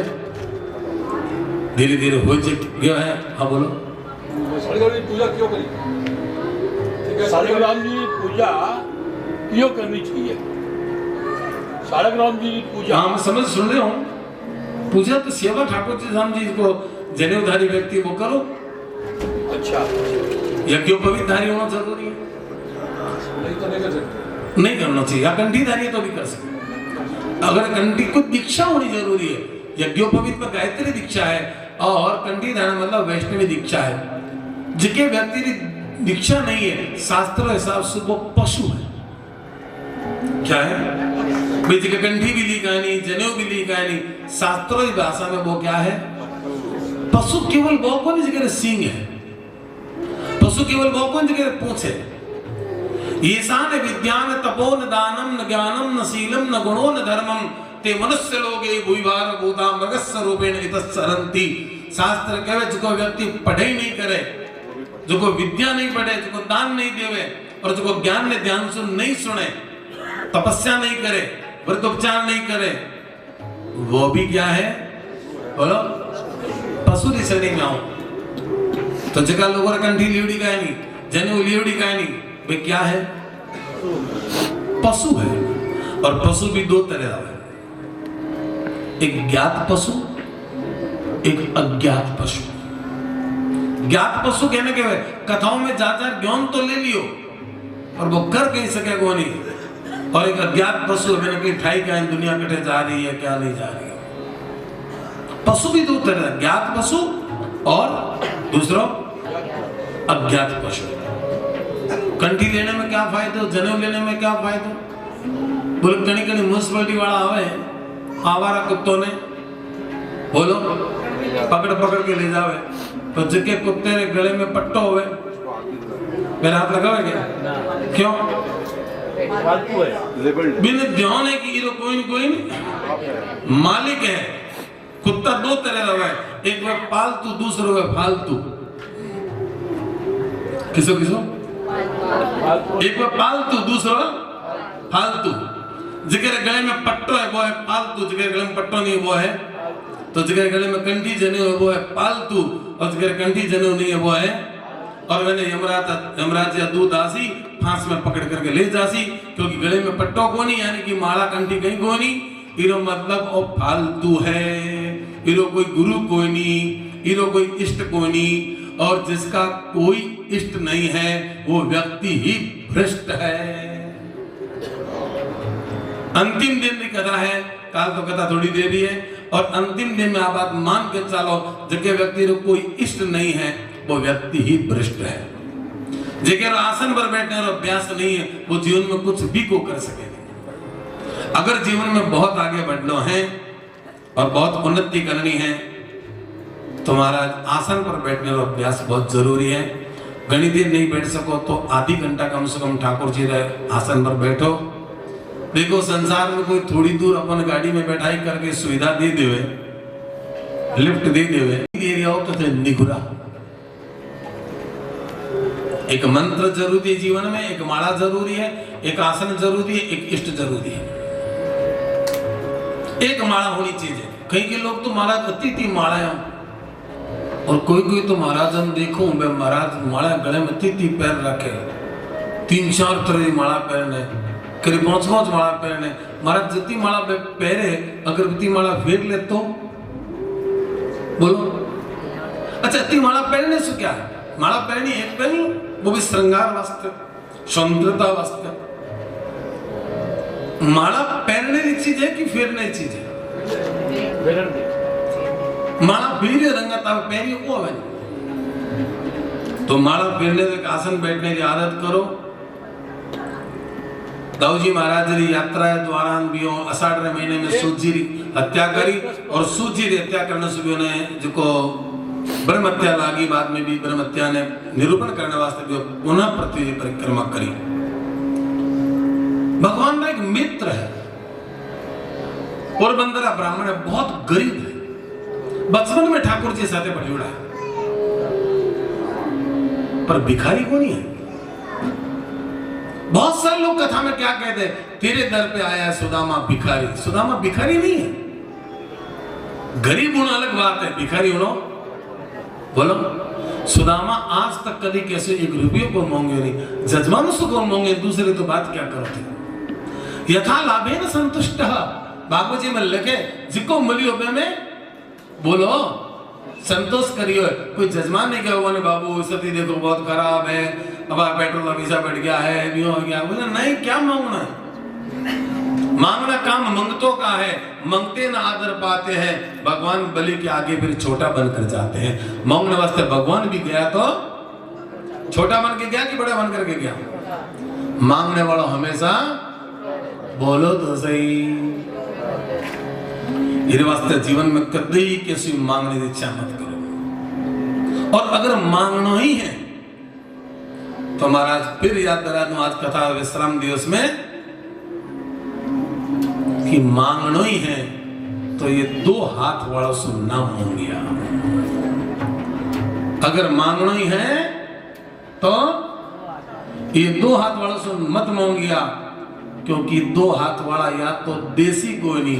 धीरे धीरे हो गया है हाँ बोलो पूजा क्यों करी शालिग्राम जी की पूजा क्यों करनी चाहिए शालिग्राम जी की पूजा हाँ मैं समझ सुन रहे हूँ पूजा तो सेवा ठाकुर जी राम जी को जनेऊधारी व्यक्ति वो करो अच्छा यज्ञोपवीतधारी होना जरूरी है? नहीं करना चाहिए। या कंठीधारी तो भी कर सकते। अगर कंठी को दीक्षा होनी जरूरी है, यज्ञोपवीत में गायत्री दीक्षा है और कंठीधारण मतलब वैष्णवी दीक्षा है। जिसके व्यक्ति की दीक्षा नहीं है, शास्त्र हिसाब से वो पशु है। क्या है भाई? जिसके कंठी भी ली नहीं, जनेऊ भी ली नहीं, शास्त्रों की भाषा में वो क्या है? पशु। केवल वो कौन जिसके सींग है? पशु केवल वो कौन जिसके पूंछ है? येषान विद्यान तपो न दानम न ज्ञानम न शीलम न गुणो न धर्मम ते मनुष्य लोगे भूभार भूता मृगस्य रूपेण इतस्सरन्ति। शास्त्र कहे जो व्यक्ति पढ़े ही नहीं करे, जो को विद्या नहीं पढ़े, जो को दान नहीं देवे और जो को ज्ञान ने ध्यान से नहीं सुने, तपस्या नहीं करे, व्रतोपचार नहीं करे, वो भी क्या है? बोलो, पशु की श्रेणी में आओ। तो जगह लोगों ने कंठी लीवड़ी का नहीं, जनेऊ लीवड़ी का नहीं, वे क्या है? पशु है। और पशु भी दो तरह का है, एक ज्ञात पशु, एक अज्ञात पशु। ज्ञात पशु कहने के कथाओं में ज्यादा ज्ञान तो ले लियो और वो कर कहीं सके वो नहीं। और एक अज्ञात पशु मैंने कहीं ठाई क्या दुनिया कटे जा रही है, क्या नहीं जा रही है। पशु भी दो तरह, ज्ञात पशु और दूसरा अज्ञात पशु। कंठी लेने में क्या फायदा, जनेऊ लेने में क्या फायदा? बोले कहीं कहीं म्यूनिसिपलिटी वाला आवे आवारा कुत्तों ने बोलो पकड़ पकड़ के ले जावे, तो जिसके कुत्ते ने गले में पट्टो होवे मेरा हाथ लगावे क्या? क्यों? बिन ध्यान है कि कोई नहीं मालिक है। कुत्ता दो तरह का है, एक वह पालतू, दूसरा वह फालतू। किसो किसो? एक वह पालतू, दूसरा फालतू। जिगर गले में पट्टो है वो है पालतू, जिगर गले में पट्टो नहीं वो है। तो जिगर गले में कंठी जनेऊ है वो है पालतू, और जिगर कंठी जनेऊ नहीं है वो है। और मैंने यमराज या दूध आसी फांस में पकड़ करके ले जासी, क्योंकि गले में पट्टो को नहीं, यानी कि माला कंठी कहीं को नहीं। इरो मतलब वो फालतू है, इरो कोई गुरु कोई नहीं, इरो कोई इष्ट कोई नहीं। और जिसका कोई इष्ट नहीं है वो व्यक्ति ही भ्रष्ट है। अंतिम दिन की कथा है, काल तो कथा थोड़ी देरी है। और अंतिम दिन में आप बात मान के चलो, जगह व्यक्ति को कोई इष्ट नहीं है वो व्यक्ति ही भ्रष्ट है। जगह आसन पर बैठने और अभ्यास नहीं है वो जीवन में कुछ भी को कर सके। अगर जीवन में बहुत आगे बढ़ना है और बहुत उन्नति करनी है तो महाराज आसन पर बैठने और अभ्यास बहुत जरूरी है। घनी देर नहीं बैठ सको तो आधी घंटा कम से कम ठाकुर जी रहे आसन पर बैठो। देखो संसार में कोई थोड़ी दूर अपन गाड़ी में बैठाई करके सुविधा दे देवे, लिफ्ट दे देवे, दे रहा हो तो निगुरा। एक मंत्र जरूरी है जीवन में, एक माला जरूरी है, एक आसन जरूरी है, एक इष्ट जरूरी है। एक माला होनी चाहिए। कई के लोग तो महाराज अति माला और कोई तो महाराज हम देखो महाराज माला गले में ती पैर रखे, 3-4 तरह की माला पहने, करीब 5 माला पहने। महाराज जितनी माला पहरे अगरबत्ती माला फेंक ले तो बोलो अच्छा इतनी माला पहनने से क्या है? माला पहनी एक पहन लो, वो भी श्रृंगार वास्ते, सौंदर्यता वास्ते। माला पहनने की चीज है कि फेरने की चीज है? माला फेरे रंगता पहनी को है। तो माला फेरने से आसन बैठने की आदत करो। दाऊजी महाराज की यात्रा द्वारा भी अषाढ़ महीने में सूजी हत्या करी और सूजी की हत्या करने से भी उन्हें जो ब्रह्म हत्या लागी। बाद में भी ब्रह्म हत्या ने निरूपण करने वास्ते भी पुनः पृथ्वी की परिक्रमा करी। भगवान का एक मित्र है, पोरबंदर ब्राह्मण है, बहुत गरीब है, बचपन में ठाकुर जी साथे पढ़ियोड़ा है, पर भिखारी को नहीं है। बहुत सारे लोग कथा में क्या कहते हैं, तेरे दर पे आया सुदामा भिखारी। सुदामा भिखारी नहीं है, गरीब होना अलग बात है, भिखारी होना बोलो। सुदामा आज तक कभी कैसे 1 रुपये को मांगे नहीं, जजमान से को मांगे, दूसरे तो बात क्या करते। यथा लाभे न संतुष्ट, बाबूजी में लगे जिको मिली में बोलो संतोष करियो। कोई जजमान नहीं कहो बोले बाबू स्थिति देखो बहुत खराब है, अब पेट्रोल का पीछा बढ़ गया है, यूं हो गया। बोले नहीं, क्या मांगना है? मांगना काम मंगतों का है, मंगते ना आदर पाते हैं, भगवान बलि के आगे फिर छोटा बनकर जाते हैं। मांगने वास्ते भगवान भी गया तो छोटा बन के गया कि बड़ा बन करके गया? मांगने वाला हमेशा बोलो तो सही। ये वास्ते जीवन में कभी किसी मांगने की इच्छा मत करो। और अगर मांगना ही है तो महाराज फिर याद दिला दूं आज कथा विश्राम दिवस में कि मांगना ही है तो ये 2 हाथ वालों से ना मांगिया। अगर मांगना ही है तो ये 2 हाथ वालों से मत मांगिया, क्योंकि 2 हाथ वाला या तो देसी कोई नहीं,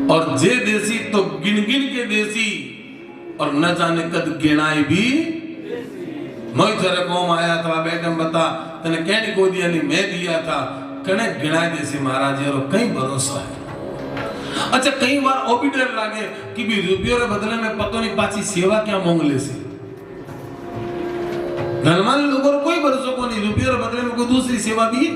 और जे देसी तो गिन गिन के देसी, और न जाने कद गिनाई भी। मैं तेरे कौम आया था बेटम बता तने कहने को दिया नहीं, मैं दिया था कने गिनाई देसी महाराज। और कहीं भरोसा है। अच्छा कई बार ओ भी डर लागे कि भी रुपये बदले में पतो नहीं पाची सेवा क्या मांग ले सी। धनवान लोगों को कोई भरोसा को नहीं, रुपये बदले में कोई दूसरी सेवा भी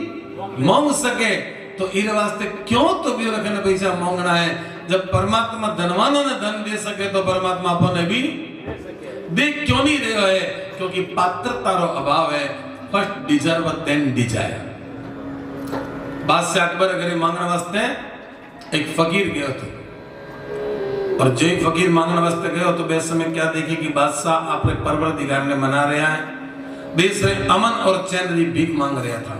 मांग सके। तो इन वास्ते क्यों तो भी रखने पैसा मांगना है? जब परमात्मा धनवानों ने धन दे सके तो परमात्मा अपने भी देख क्यों नहीं रहे है? क्योंकि पात्रता रो अभाव है। First deserve then desire. बादशाह अकबर अगर मांगने वास्ते एक फकीर गया थे, और जो ही फकीर मांगने वास्ते गए तो बेस समय क्या देखे कि बादशाह अपने परवरदिगार ने मना रहा है, देश रे अमन और चैन री भीख मांग रहा था।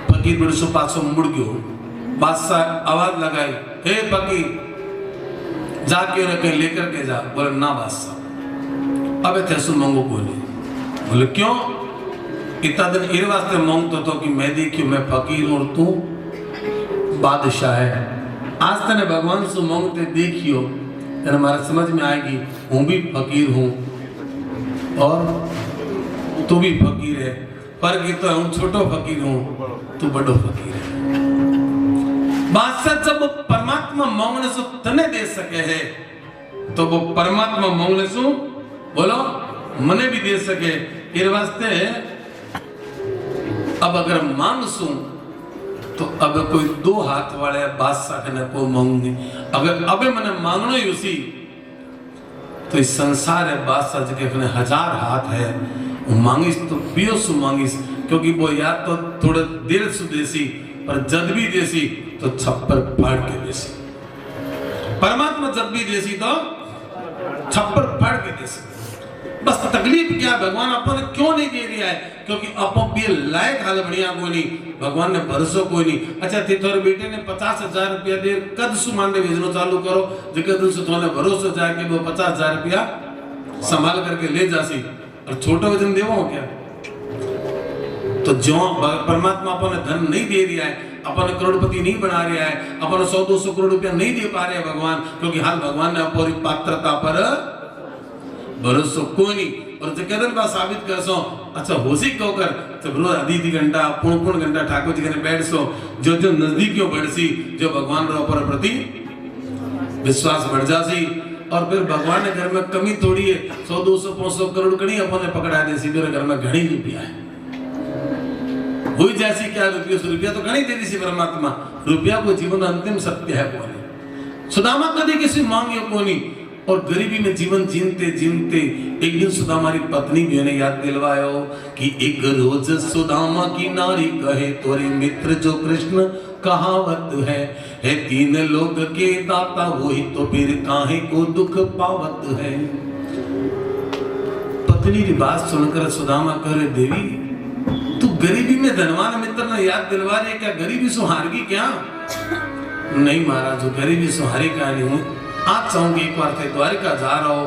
फकीर बड़े सो पासो मुड़ गयो। बादशाह आवाज लगाई, हे फकीर जाके रखे लेकर के जा। बोले ना बादशाह अबे थैसु मांगो बोले। बोले क्यों? इतना दिन इस वास्ते मांगतो तो कि मैं देखियो मैं फकीर हूं और तू बादशाह है। आज तने भगवान से मांगते देखियो तेरे हमारा समझ में आएगी हूं भी फकीर हूं और तू भी फकीर है। पर की तो हूं छोटो फकीर हूं, तू बड़ो फकीर है। बादशाह जब परमात्मा मांगने से तने दे सके है तो वो परमात्मा मांगने से बोलो मने भी दे सके। इस वास्ते अब अगर मांग सू तो अब कोई 2 हाथ वाले बादशाह ने को मांगनी। अगर अबे मैंने मांगना ही उसी तो इस संसार है बादशाह जी के 1000 हाथ है, मांगिस तो पियो सु मांगिस, क्योंकि वो या तो थोड़ा देर सु देसी पर जद भी देसी तो छप्पर फाड़ के देसी। परमात्मा जब भी देसी तो छप्पर फाड़ के देसी। बस तकलीफ क्या भगवान अपन क्यों नहीं दे रहा है? क्योंकि अपन भी लायक हाल बढ़िया कोई नहीं, भगवान ने भरोसा कोई नहीं। अच्छा थे तोरे बेटे ने 50,000 रुपया दे कद सु मांडे भेजना चालू करो, जिके दिल से तोने भरोसा जाके वो 50,000 रुपया संभाल करके ले जासी और छोटा वजन देवो क्या? तो जो परमात्मा अपन धन नहीं दे रहा है, अपन करोड़पति नहीं बना रहा है, अपन 100-200 करोड़ रुपया नहीं दे पा रहे भगवान, क्योंकि हाल भगवान ने अपनी पात्रता पर भरोसा कोई नहीं। और जो कदन का साबित कर सो अच्छा होशी कहो कर तो रोज आधी घंटा पूर्ण घंटा ठाकुर जी के बैठ सो जो जो नजदीकियों बढ़सी, जो भगवान रो पर प्रति विश्वास बढ़ जासी। और फिर भगवान ने घर में कमी थोड़ी है, 100-200-500 करोड़ कड़ी अपन ने पकड़ा दे सी, मेरे घर में घनी रुपया है हुई जैसी क्या रुपया तो घनी दे दी सी परमात्मा। रुपया को जीवन अंतिम सत्य है बोले। सुदामा कभी किसी मांगियो को नहीं, और गरीबी में जीवन जीनते जीनते एक दिन सुदामा की पत्नी भी ने याद दिलवायो कि एक रोज सुदामा की नारी कहे तोरे मित्र जो कृष्ण कहावत है 3 लोग के दाता वही तो फिर काहे को दुख पावत है। पत्नी की बात सुनकर सुदामा करे देवी तू गरीबी में धनवान मित्र ने याद दिलवा रहे, क्या गरीबी सुहारगी क्या? नहीं महाराज गरीबी सुहारी का नहीं हूं। आज चाहूंगी एक बार थे द्वारिका जा रहा हो,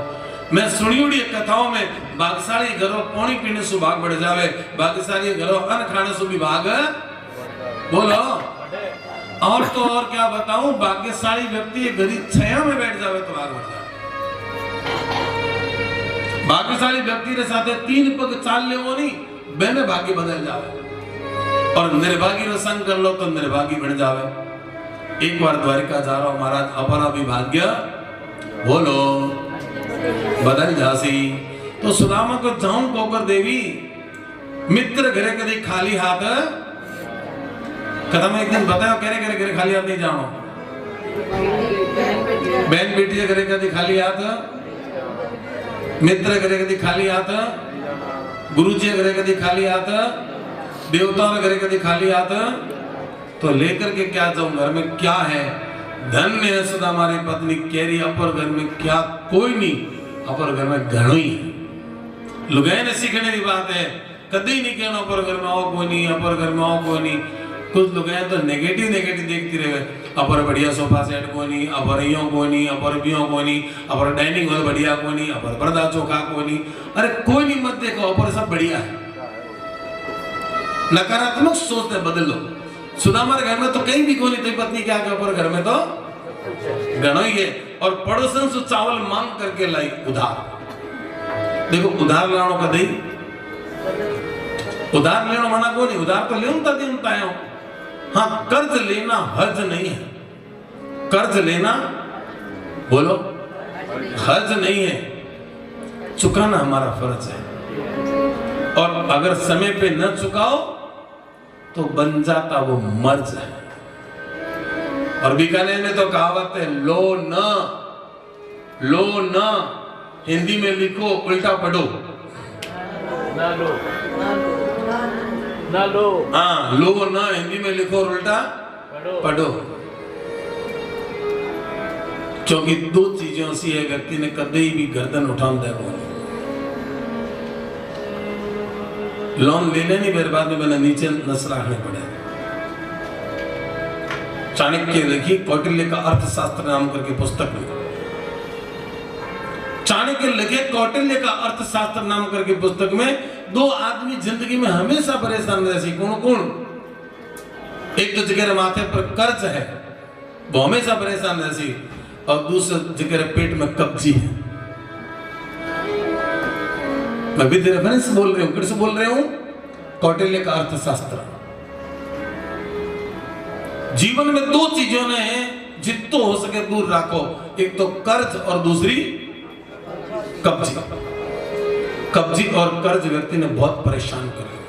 मैं सुनी उड़ी कथाओं में भाग्यशाली घरों पानी पीने से भाग बढ़ जावे, भाग्यशाली घरों अन्न खाने से भी भाग बोलो। और तो और क्या बताऊं, भाग्यशाली व्यक्ति गरीब छाया में बैठ जावे तो भाग बढ़ जावे। भाग्यशाली व्यक्ति के साथ 3 पग चाल ले वो नहीं बहने भाग्य बदल जावे, और निर्भागी रो संग कर लो तो निर्भागी बन जावे। एक बार द्वारिका जा रहा हूं महाराज, अपना भी भाग्य बोलो बदल जासी। तो सुदामा को जाऊं कोकर देवी मित्र घरे कदी खाली हाथ कदम एक दिन बताओ करे करे करे खाली हाथ नहीं जाओ। बहन बेटी के घरे कदी खाली हाथ, मित्र घरे कदी खाली हाथ, गुरु जी घरे कदी खाली हाथ, देवता घरे कदी खाली हाथ। तो लेकर के क्या जाऊं, घर में क्या है? धन्य है सदा हमारी पत्नी केरी, अपर घर में क्या कोई नहीं, अपर घर में घणो ही है। लुगाई ने सीखने की बात है, कभी नहीं कहना अपर घर में आओ कोई नहीं, अपर घर में आओ कोई नहीं। कुछ लुगाई तो नेगेटिव नेगेटिव देखती रहे, अपर बढ़िया सोफा सेट कोई नहीं, अपर यो कोई नहीं, अपर बियो कोई नहीं, अपर डाइनिंग हॉल बढ़िया कोई नहीं, अपर पर्दा चौका कोई नहीं। अरे कोई नहीं मत देखो, अपर सब बढ़िया है। नकारात्मक सोचते बदलो। सुदामा के घर में तो कहीं भी कोई नहीं, तेरी पत्नी क्या क्या, अपर घर में तो घणो ही है। और पड़ोसन से चावल मांग करके लाई उधार। देखो उधार लानो कदई, उधार लेना मना को नहीं, उधार तो लेऊं ता दिन तायो। हाँ कर्ज लेना हर्ज नहीं है, कर्ज लेना बोलो हर्ज नहीं है, चुकाना हमारा फर्ज है। और अगर समय पे न चुकाओ तो बन जाता वो मर्ज है। और बीकानेर में तो कहावत है, लो न हिंदी में लिखो उल्टा पढ़ो, ना लो हाँ लो ना हिंदी में लिखो और उल्टा पढ़ो। क्योंकि दो चीजें ऐसी है, व्यक्ति ने कभी भी गर्दन उठान दे लोन ले लेनी, फिर बाद में मैंने नीचे नस रखने पड़े। चाणक्य लिखी कौटिल्य का अर्थशास्त्र नाम करके पुस्तक में, चाणक्य लिखे कौटिल्य का अर्थशास्त्र नाम करके पुस्तक में, दो आदमी जिंदगी में हमेशा परेशान रहते। कौन कौन? एक तो जिगर माथे पर कर्ज है, वो हमेशा परेशान रहती, और दूसरा जिगर पेट में कब्जी है। मैं विद रेफरेंस बोल रही हूं, किससे बोल रहे हूं? कौटिल्य का अर्थशास्त्र। जीवन में दो चीजों ने जितो हो सके दूर रखो, एक तो कर्ज और दूसरी कब्जी। कब्जी और कर्ज व्यक्ति ने बहुत परेशान कर दिया।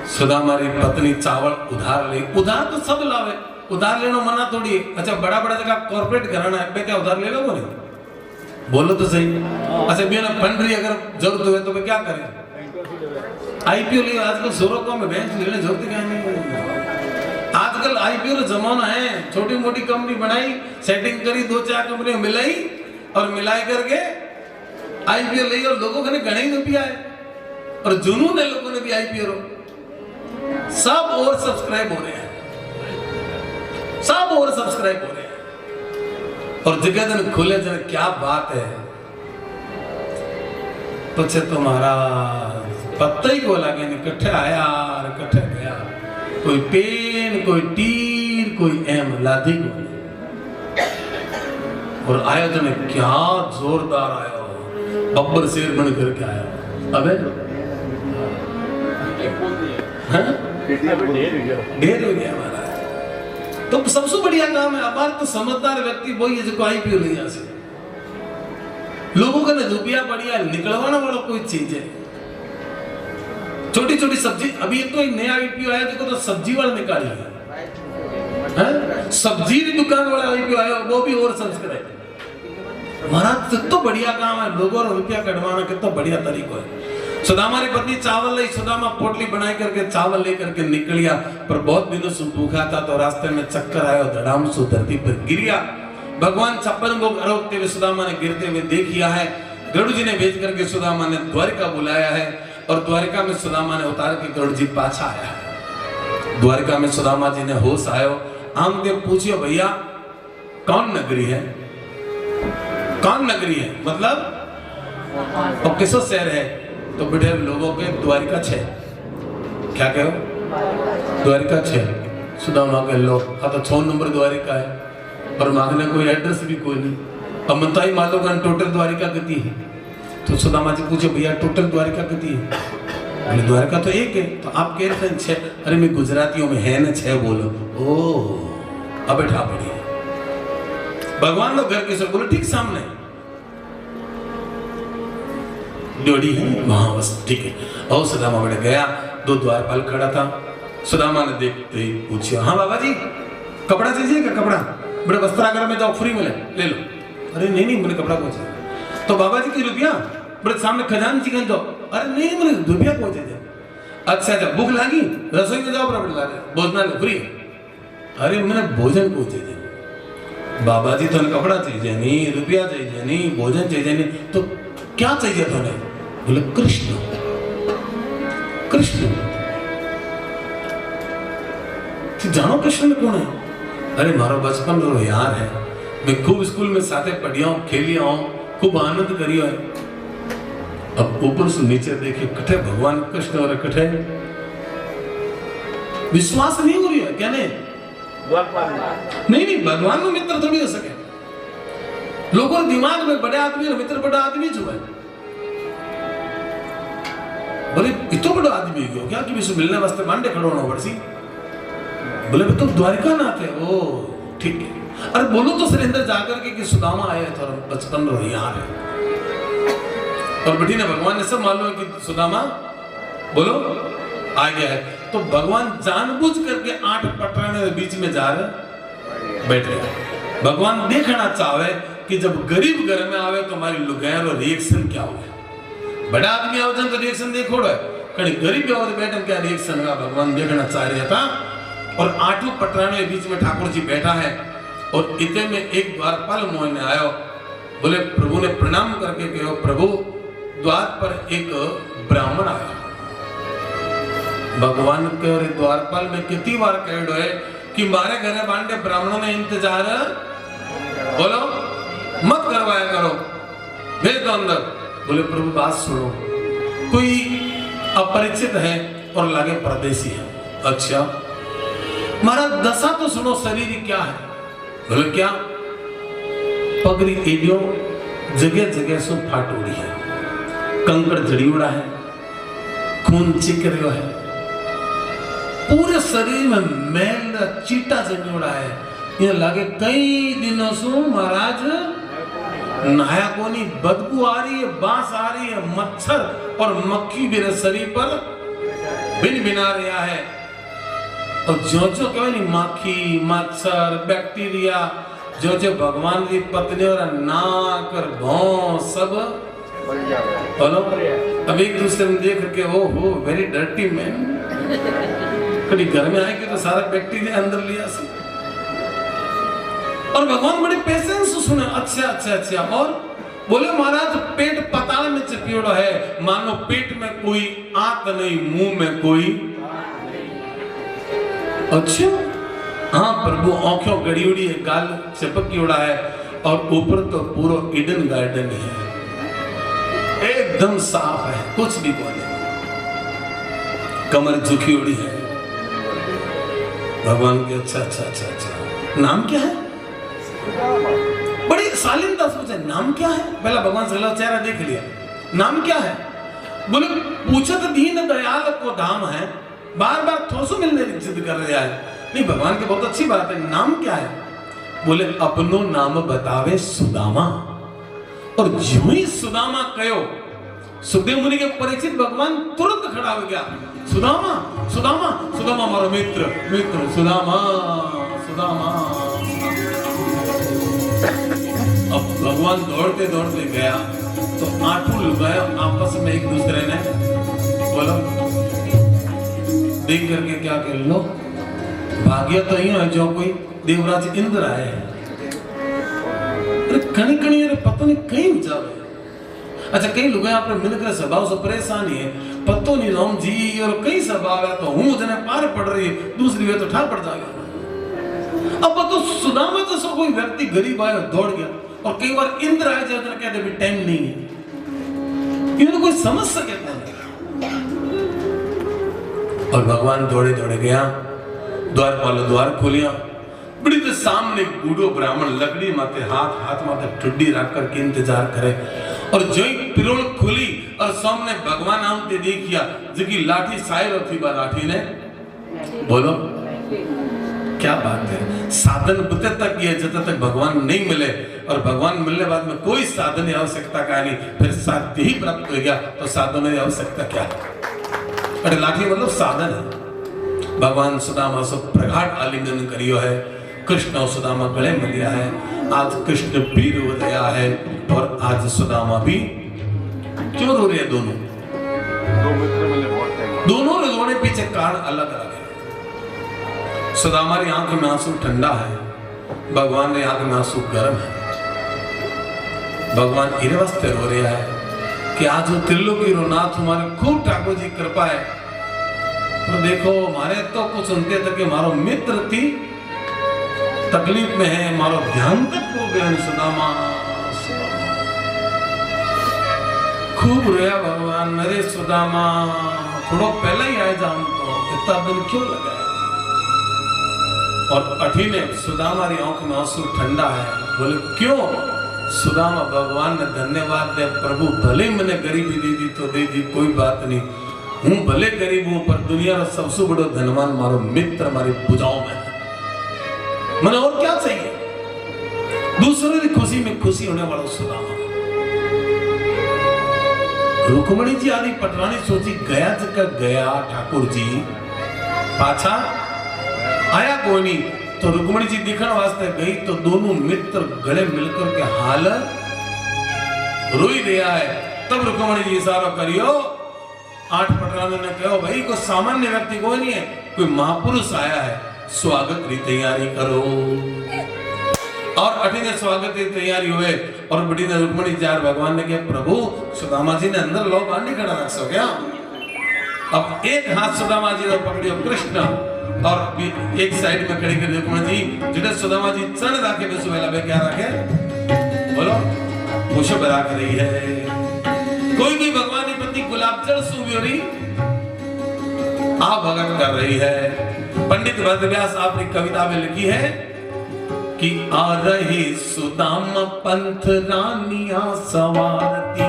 सुदामा री पत्नी चावल उधार ले, उधार तो सब लावे, उधार लेना मना थोड़ी है। अच्छा बड़ा बड़ा जगह कॉर्पोरेट घराना है, मैं क्या उधार ले लो? नहीं बोलो तो सही। अच्छा बिना फंड रही अगर जरूरत हो तो मैं क्या करें? आईपीओ ले, आजकल सोरो को में बैंक लेने जरूरत क्या नहीं। आजकल आईपीओ का जमाना है, छोटी मोटी कंपनी बनाई, सेटिंग करी, दो चार कंपनी मिलाई और मिलाई करके आईपीओ ले, और लोगों ने घने रुपया है और जुनून है लोगों ने भी आईपीओ सब और सब्सक्राइब हो रहे हैं, सब और सब्सक्राइब हो रहे हैं। और जगह दिन खुले जन क्या बात है, पछे तुम्हारा पत्ता ही को लगे नहीं, कट्ठे आया और कट्ठे गया, कोई पेन कोई तीर कोई एम लादी को। और आयोजन क्या जोरदार आया, बब्बर शेर बन करके आया। अबे ढेर हो गया हमारा। तो सबसे बढ़िया काम है, अब तो समझदार व्यक्ति वही है जो आईपीओ ले जा सके। लोगों का रुपया बढ़िया निकलवाना वाला कोई चीज है। छोटी छोटी सब्जी, अभी तो एक नया आईपीओ आया जिसको तो सब्जी वाला निकाली है, सब्जी की दुकान वाला आईपीओ आया, वो भी और सब्सक्राइब। महाराज तो बढ़िया काम है, लोगों को रुपया कटवाना कितना बढ़िया तरीका है। सुदामा की पत्नी चावल लाई, सुदामा पोटली बनाई करके चावल लेकर के निकलिया, पर बहुत दिनों से भूखा था, तो रास्ते में चक्कर आया, धड़ाम से धरती पर गिरिया। भगवान 56 भोग आरोगते हुए सुदामा ने गिरते हुए देखिया है। गरुड़ जी ने भेज करके सुदामा ने द्वारिका बुलाया है, और द्वारिका में सुदामा ने उतार के गरुड़ जी पाछा आया है। द्वारिका में सुदामा जी ने होश आयो, आमदेव पूछियो भैया कौन नगरी है, कौन नगरी है, मतलब और किसो शहर है? तो बेटे लोगों के द्वारिका 6। क्या कहो? द्वारिका 6। सुदामा के लो, हाँ तो 6 नंबर द्वारिका है, पर मांगने कोई एड्रेस भी कोई नहीं। अब मनता ही मान लो टोटल द्वारिका कितनी है? तो सुदामा जी पूछे भैया टोटल द्वारिका कितनी है? बोले द्वारिका तो एक है। तो आप कह रहे थे 6। अरे मैं गुजरातियों में है ना 6 बोलो। ओह अब बैठा बढ़िया। भगवान लोग घर के सब बोले ठीक सामने। ड्योढ़ी है वहां, बस ठीक है। और सुदामा बड़े गया, दो द्वारपाल खड़ा था। सुदामा ने देखते ही पूछा, हाँ बाबा जी कपड़ा चाहिए क्या? कपड़ा बड़े वस्त्रागार में जाओ, फ्री मिले, ले लो। अरे नहीं नहीं मुझे कपड़ा पहुंचे। तो बाबा जी की रुपया? बड़े सामने खजानची कहीं दो। अरे नहीं मुझे रुपया पहुंचे थे। अच्छा अच्छा भूख लगी, रसोई में जाओ, बड़ा भोजनालय फ्री। अरे मैंने भोजन पहुंचे थे। बाबा जी तो कपड़ा चाहिए नहीं, रुपया चाहिए नहीं, भोजन चाहिए नहीं, तो क्या चाहिए था? बोले कृष्ण। कृष्ण जानो कृष्ण कौन है? अरे मारो बचपन रो यार है, मैं खूब स्कूल में साथे पढ़िया हूं, खेलिया हूं, खूब आनंद करियो है। अब ऊपर से नीचे देखिए कठे भगवान कृष्ण और कठे विश्वास नहीं हो रही है क्या? नहीं भगवान में मित्र थोड़ी हो सके। लोगों के दिमाग में बड़े आदमी और मित्र बड़ा आदमी जो है, बोले इतो बड़ा आदमी क्यों क्या कि विश्व मिलने वास्ते मांडे खड़ो होना पड़सी। बोले तो द्वारिका नाथ है। ओ ठीक है। अरे बोलो तो सुरेंद्र जाकर के कि सुदामा आए तो बचपन रो यार है। और बेटी ने भगवान ने सब मालूम है कि सुदामा बोलो आ गया है। तो भगवान जानबूझ करके 8 पटराने के बीच में जा रहे बैठ गए। भगवान देखना चाहे कि जब गरीब घर में आवे तो हमारी लुगायर और रिएक्शन क्या हुआ। बड़ा आदमी आवे तो रिएक्शन देखो कहीं गरीब और बैठे क्या रिएक्शन का भगवान देखना चाह रहा था। और 8 पटराने के बीच में ठाकुर जी बैठा है और इतने में एक द्वारपाल मोहन आयो। बोले प्रभु ने प्रणाम करके कहो, प्रभु द्वार पर एक ब्राह्मण आया। भगवान के और द्वारपाल में कितनी बार कहो है कि मारे घरे बांटे ब्राह्मणों ने इंतजार बोलो मत करवाया करो, भेज दो अंदर। बोले प्रभु बात सुनो, कोई अपरिचित है और लागे परदेसी है। अच्छा महाराज दशा तो सुनो, शरीर क्या है? बोले क्या? पगड़ी एडियो जगह जगह से फाटोड़ी है, कंकड़ जड़ी उड़ा है, खून चिक रहा है, पूरे शरीर में मैल चीटा जमी उड़ा है। ये लगे कई दिनों से महाराज नहाया कोनी, बदबू आ रही है, बांस आ रही है, मच्छर और मक्खी मेरे शरीर पर बिन बिना रहा है। और जो जो कहे नहीं मक्खी मच्छर बैक्टीरिया जो जो भगवान की पत्नी और नाक और भौं सब बोलो। अब एक दूसरे में देख के ओ हो वेरी डर्टी मैन, कभी घर में आएंगे तो सारा बैक्टीरिया अंदर लिया से। और भगवान बड़े पेशेंस से सुने, अच्छा अच्छा अच्छा। और बोले महाराज पेट पताल में चिपड़ा है, मानो पेट में कोई आंत नहीं, मुंह में कोई। अच्छा हाँ प्रभु आंखों गड़ी उड़ी है, गाल चिपक उड़ा है और ऊपर तो पूरा ईडन गार्डन है, एकदम साफ है, कुछ भी बोले। कमर झुकी उड़ी है भगवान के। अच्छा अच्छा अच्छा अच्छा नाम क्या है? बड़ी शालीनता सोचे नाम क्या है? पहला भगवान से चेहरा देख लिया, नाम क्या है? बोले पूछत दीन दयाल को धाम है, बार बार थोसो मिलने की जिद कर रहा है। नहीं भगवान की बहुत अच्छी बात है, नाम क्या है? बोले अपनो नाम बतावे सुदामा। और जो ही सुदामा कहो, सुखदेव मुनि के परिचित भगवान तुरंत खड़ा हो गया, सुदामा सुदामा सुदामा हमारा मित्र मित्र सुदामा सुदामा। अब भगवान दौड़ते दौड़ते गया तो 8 लुगाए आपस में एक दूसरे ने बोलो देख करके क्या कह लो, भाग्य तो ही है जो कोई देवराज इंद्र आए हैं। कणी कणी पता नहीं कहीं जावे। अच्छा कई लोग यहाँ पर मिलकर स्वभाव से परेशान है, पतो नहीं राम जी और कई स्वभाव है तो हूँ जने पार पड़ रही है, दूसरी वे तो ठाक पड़ जाएगा। अब तो सुदामा जैसा कोई व्यक्ति गरीब आया दौड़ गया, और कई बार इंद्र आए जाकर कहते भी टाइम नहीं है, ये तो कोई समझ सके नहीं। और भगवान दौड़े दौड़े गया, द्वारपाल द्वार खोलिया, बड़ी तो सामने बूढ़ो ब्राह्मण लकड़ी माथे हाथ माथे ठुड्डी रख करके इंतजार करे। और जो ही पिरोल खुली और सामने भगवान आमते देखिया जबकि लाठी सायर थी बा लाठी ने। बोलो क्या बात है, साधन बुते तक ये जब तक भगवान नहीं मिले, और भगवान मिलने बाद में कोई साधन की आवश्यकता का नहीं, फिर साध्य ही प्राप्त हो गया तो साधन की आवश्यकता क्या है? अरे लाठी मतलब साधन है। भगवान सुदामा से प्रगाढ़ आलिंगन करियो है, कृष्ण और सुदामा गले मिलिया है। आज कृष्ण भी रो रहा है और आज सुदामा भी क्यों रो रहे हैं? दोनों रोने पीछे कारण अलग अलग है। सुदामा की आंख में आंसू ठंडा है, भगवान की आंख में आंसू गर्म है। भगवान इस वास्ते रो रहा है कि आज त्रिलोकी रो नाथ हमारे खूब ठाकुर जी कृपा है। तो देखो मारे तो कुछ सुनते थे कि मारो मित्र थी तकलीफ में है, मारो ध्यान तक हो गया सुदामा। खूब रोया भगवान, मेरे सुदामा थोड़ा पहले ही आए जान तो इतना दिन क्यों लगा? और अठी ने सुदामा की आंख में आंसू ठंडा है। बोले क्यों? सुदामा भगवान ने धन्यवाद दे, प्रभु भले मैंने गरीबी दे दी तो दे दी, कोई बात नहीं, हूं भले गरीब हूं पर दुनिया का सबसे बड़ो धनवान मारो मित्र हमारी भुजाओं में है। मैंने और क्या चाहिए? दूसरों की खुशी में खुशी होने वाला सुदामा। रुक्मणी जी आदि पटरानी सोची गया जगह गया ठाकुर जी पाछा आया कोई नहीं, तो रुक्मणी जी दिखने वास्ते गई तो दोनों मित्र गले मिलकर के हाल रोई दिया है। तब रुक्मणी जी इशारा करियो, आठ पटरानों ने कहो भाई कोई सामान्य व्यक्ति कोई नहीं है, कोई महापुरुष आया है, स्वागत की तैयारी करो। और अठी ने स्वागत की तैयारी हुए और बड़ी ने रुक्मणी जी भगवान ने कहा प्रभु सुदामा जी ने अंदर लो बाहर नहीं खड़ा रख सो क्या? अब एक हाथ सुदामा जी ने पकड़ियो कृष्ण और एक साइड में खड़ी कर रुक्मणी जी जिधर सुदामा जी चढ़ राखे बेसु वेला बे क्या राखे? बोलो खुश बरा कर रही है। कोई भी भगवान की पत्नी गुलाब जल सुव्योरी आ भगत कर रही है। पंडित वेदव्यास आपने कविता में लिखी है कि आ रही सुदामा पंथ रानिया सवारती,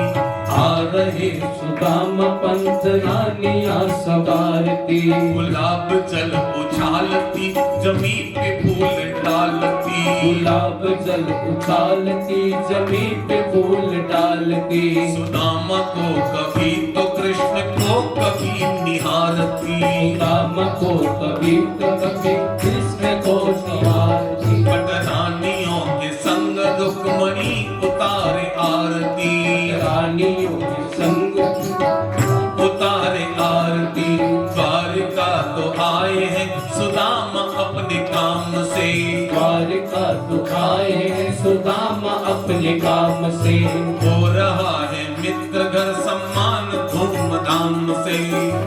आ रहे सुदामा पंथ रानिया सवारती, गुलाब जल उछालती जमीन पे फूल डालती, गुलाब जल उछालती जमीन पे फूल डालती, सुदामा को कभी तो कृष्ण को कभी निहारती, सुदामा को कभी तो कभी कृष्ण को निहारती, पटरानियों के संग रुक्मणी उतारे आरती, रानियों के संग उतारे आरती, द्वारिका तो आए हैं सुदामा अपने काम से, द्वारिका तो आए हैं सुदामा अपने काम से, हो रहा है मित्र घर सम्मान धूमधाम से,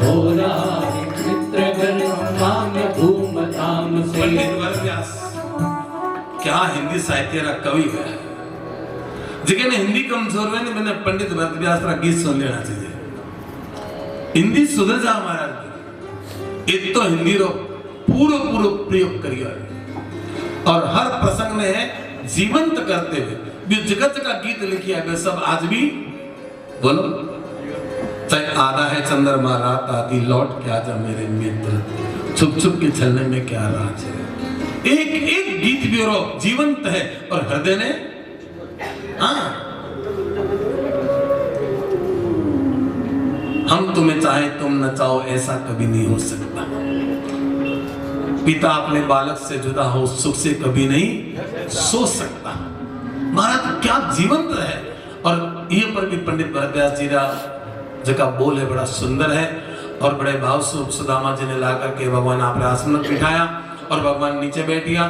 हो रहा है मित्र घर सम्मान धूमधाम से। पंडित वेदव्यास क्या हिंदी साहित्य का कवि है, जिसने हिंदी कमजोर है, मैंने पंडित वेदव्यास का गीत सुन लेना चाहिए। हिंदी सुधर जा हमारा, एक तो हिंदी रो पूरा पूरा प्रयोग करिए और हर प्रसंग में जीवंत करते हुए जो जगत का गीत लिखिया वे सब आज भी बोलो। चाहे आधा है चंद्रमा रात आदि लौट के आजा मेरे मित्र, छुप छुप के चलने में क्या राज है। एक एक गीत भी रो जीवंत है और हृदय ने हम तुम्हें चाहे तुम न चाहो ऐसा कभी नहीं हो सकता। पिता अपने बालक से जुदा हो सुख से कभी नहीं सो सकता। महाराज क्या जीवंत है। और ये पर भी पंडित वेदव्यास जी का जगह बोल है बड़ा सुंदर है और बड़े भाव से सुदामा जी ने ला करके भगवान आपने आसन में बिठाया और भगवान नीचे बैठिया।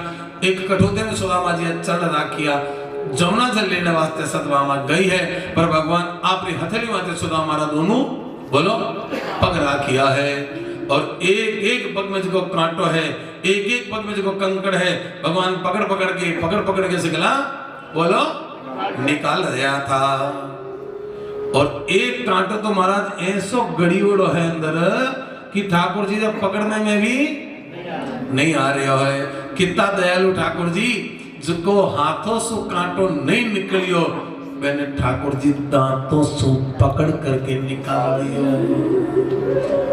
एक कठोते में सुदामा जी चढ़ राखिया, जमुना जल लेने वास्ते सतभामा गई है पर भगवान आपने हथेली माते सुदामा दोनों बोलो पग राखिया है और एक एक पग में जो कांटो है, एक एक पग में जो कंकड़ है, भगवान पकड़ पकड़ के सिखला बोलो निकाल रहा था। और एक कांटो तो महाराज ऐसो गड़ी उड़ो है अंदर कि ठाकुर जी जब पकड़ने में भी नहीं आ रहे हो। कितना दयालु ठाकुर जी, जिसको हाथों से कांटो नहीं निकलियो मैंने ठाकुर जी दांतों से पकड़ करके निकाल दियो।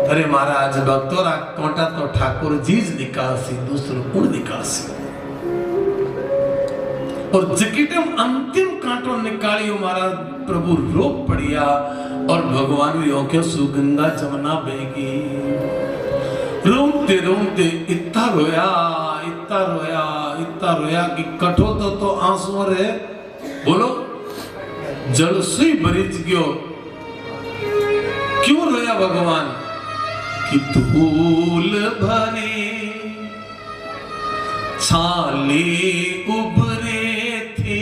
अरे महाराज भक्तों कांटा तो ठाकुर जी निकाल सी, दूसरों कुण निकाल सी। और जकीटम अंतिम कांटो निकालियो मारा प्रभु रो पड़िया और भगवान की आंखें सुगंधा जमुना बहगी। रोते रोते इतना रोया कि कठो तो आंसू रे बोलो जल सुई भरीच गयो। क्यों रोया भगवान कि धूल भरे छाले उभरे थे,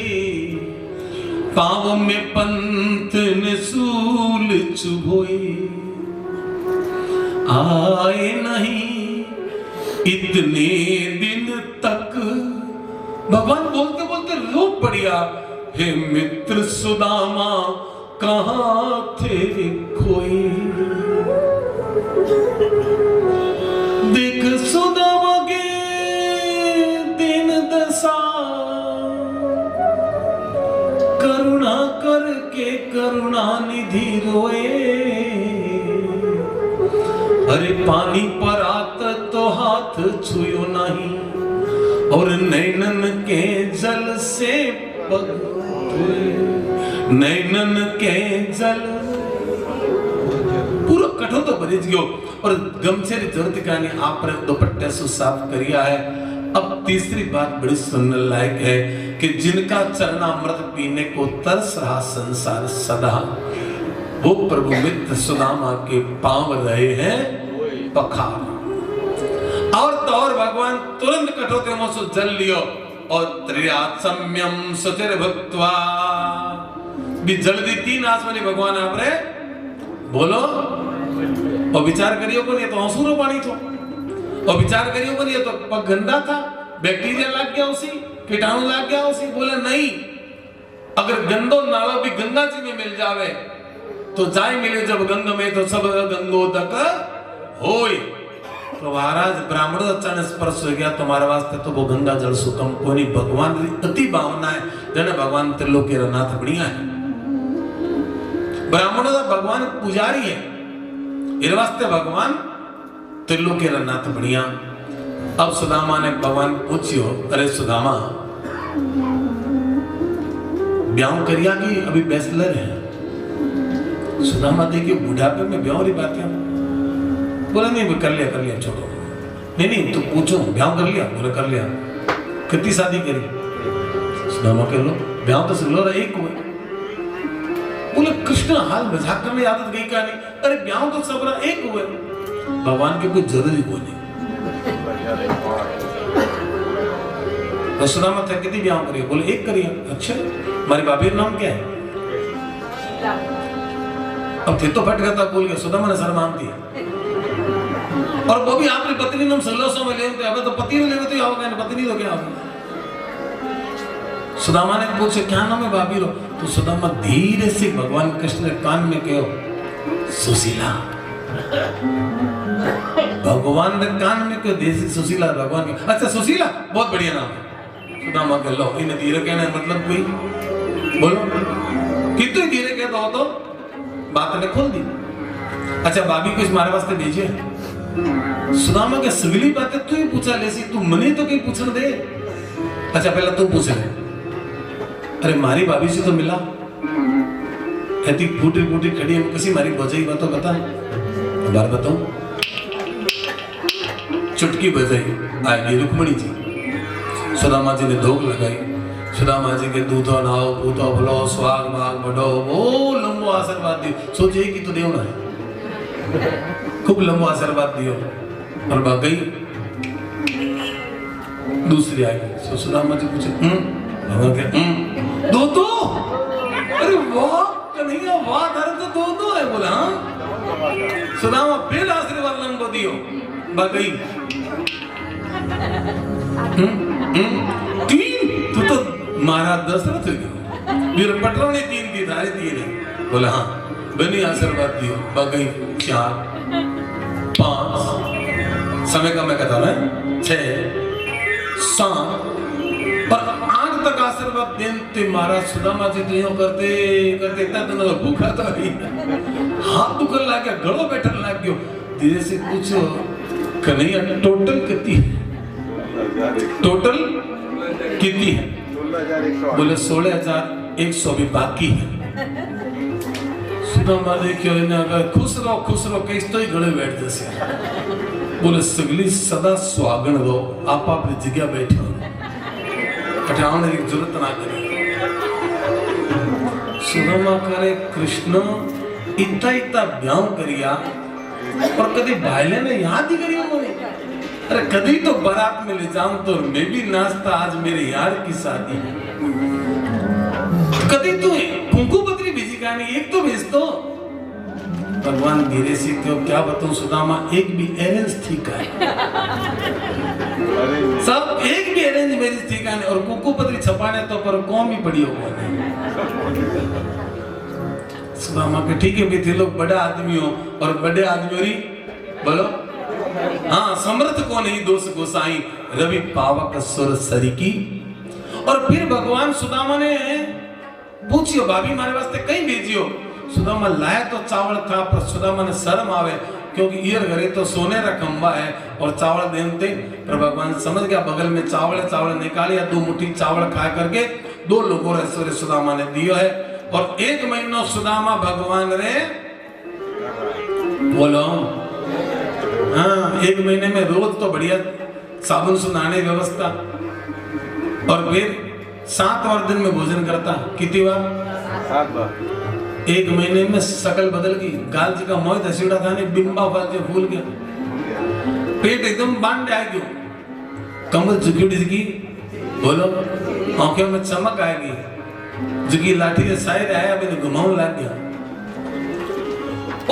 पाँव में पंत ने सूल चुभोए, आए नहीं इतने दिन तक। भगवान बोलते बोलते रो पड़िया, हे मित्र सुदामा कहाँ थे खोए। देख सुदामा के दिन दशा, करुणा करके करुणा निधि रोए। अरे पानी पर आत तो हाथ छुयो नहीं, और नैनन के जल से पग धोए। नैनन के जल पूरा कठो तो भरीज गयो और गमछे री जरूरत काने आपने दुपट्टे से साफ करिया है। अब तीसरी बात बड़ी सुनने लायक है कि जिनका चरणामृत पीने को तरस रहा संसार सदा, वो प्रभु मित्र सुदामा के पांव रहे हैं पखार। और तो और भगवान तुरंत कठोते मुंह से जल लियो और त्रियात्सम्यम सुचिर भक्त्वा भी जल्दी 3 आसमानी भगवान आपरे बोलो और विचार करियो को नहीं तो आंसू पानी थो, और विचार करियो को नहीं तो पग गंदा था, बैक्टीरिया लग गया उसी, कीटाणु लग गया उसी। बोले नहीं, अगर गंदो नाला भी गंगा जी में मिल जावे तो जाय मिले जब गंग में तो सब गंगोदक होय। तो महाराज ब्राह्मणों अच्छा ने स्पर्श हो गया तुम्हारे वास्ते तो वो गंगा जल सुकम को नहीं। भगवान की अति भावना है, जने भगवान त्रिलोकी रनाथ बढ़िया है। ब्राह्मणों का भगवान पुजारी है, इस वास्ते भगवान त्रिलोकी रनाथ बढ़िया। अब सुदामा ने भगवान पूछियो, अरे सुदामा ब्याह करिया कि अभी बैचलर है? सुदामा देखिए बुढ़ापे में ब्याह वाली बात है। बोला नहीं कर लिया छोड़ो। नहीं तू पूछो ब्याह कर लिया? बोले कर लिया। कितनी शादी करी? सुदामा कह लो ब्याह तो सिर्फ एक हुए। बोले कृष्ण हाल मजाक करने आदत गई क्या नहीं? अरे ब्याह तो सब एक हुए। भगवान के कोई जरूरी को नहीं। तो सुदामा था कितनी ब्याह करिए? बोले एक करिए। अच्छा हमारी भाभी का नाम क्या है? अब फिर तो फट गया था, बोल गया। सुदामा ने शर्म मान दी, और वो भी आपने पत्नी नाम 1600 में लेते, अब तो पति ने लेते तो आओगे ना, पत्नी तो क्या होगा? सुदामा ने पूछे क्या नाम है भाभी रो? तो सुदामा धीरे से भगवान कृष्ण के कान में कहो सुशीला। भगवान ने कान में क्यों देसी सुशीला? भगवान के अच्छा सुशीला बहुत बढ़िया नाम है। सुदामा कह लो इन्हें धीरे कहना मतलब कोई बोलो कितने धीरे कहता हो तो बात ने खोल दी। अच्छा भाभी कुछ हमारे वास्ते भेजिए। सुदामा के सगली बातें तू ही पूछा लेसी, तू मने तो कहीं पूछन दे। अच्छा पहला तू पूछ ले। अरे मारी भाभी से तो मिला ऐसी फूटी फूटी खड़ी है किसी मारी बजाई बातों बता बार बताऊं। चुटकी बजाई आएगी रुक्मणी जी। सुदामा जी ने धोख लगाई। सुदामा जी के दूधो नाओ पूतो भलो स्वाग माग बढ़ो वो लंबो आशीर्वाद दियो। सोचिए कि तो देवना है, खूब लंबो आशीर्वाद दियो। और बाकी दूसरी आई। सुदामा जी पूछे भगवान के दो तो? अरे वाह कन्हैया वाह धर्म तो दो है। बोला हाँ। सुदामा फिर आशीर्वाद लंबो दियो। बाकी तीन तू तो महाराज दशरथ वीर पटरा ने 3 दी धारे 3 है। बोला हाँ बनी आशीर्वाद दियो। बाकी 4 5 समय का मैं कहता हूँ 6 7 पर 8 तक आशीर्वाद देते महाराज सुदामा जी तो यूं करते करते इतना दिन भूखा तो ही हाथ दुखन लग गया, गड़ो बैठन लग गयो। धीरे से पूछो कन्हैया टोटल कितनी है? टोटल कितनी है? 16,108 बोले 16,100 भी बाकी है। सुदामा देखियो इन्हें अगर खुश रहो कहीं तो ही गले बैठ जैसे बोले सगली सदा स्वागण दो आप अपनी जगह बैठो कटाने की जरूरत ना करे। सुदामा करे कृष्ण इतना ब्याह करिया और कभी भाईले ने याद ही करियो बोले अरे कभी तो बारात में ले जाऊं तो मैं भी नाचता आज मेरे यार की शादी कभी तो कुंकू पत्री भेजी कहानी एक तो भेज दो। भगवान धीरे से क्यों क्या बताऊं सुदामा एक भी अरेंज ठीक है सब एक भी अरेंज मैरिज ठीक है और कुंकू पत्री छपाने तो पर कौन भी बड़ी हो सुदामा के ठीक है भी थे लोग बड़ा आदमी हो और बड़े आदमी हो बोलो हाँ समर्थ को नहीं दोष गोसाई रवि पावक सुर सरिकी। और फिर भगवान सुदामा ने पूछियो भाभी मारे वास्ते कहीं भेजियो। सुदामा लाया तो चावल था पर सुदामा ने शर्म आवे क्योंकि ईयर घरे तो सोने का खंबा है और चावल देते पर भगवान समझ गया बगल में चावल निकालिया 2 मुट्ठी चावल खा करके 2 लोगों रे सुदामा ने दियो है और 1 महीनो सुदामा भगवान रे बोलो हाँ 1 महीने में रोज तो बढ़िया साबुन सुनाने व्यवस्था और फिर 7 और दिन में भोजन करता कितनी बार 7 बार 1 महीने में शकल बदल गई गाल जी का मोह धसीड़ा था नहीं बिंबा फाल फूल गया पेट एकदम बांध आ गयो कमर झुकी की बोलो आंखों में चमक आएगी झुकी लाठी से शायद आया मैंने घुमाऊं लग गया।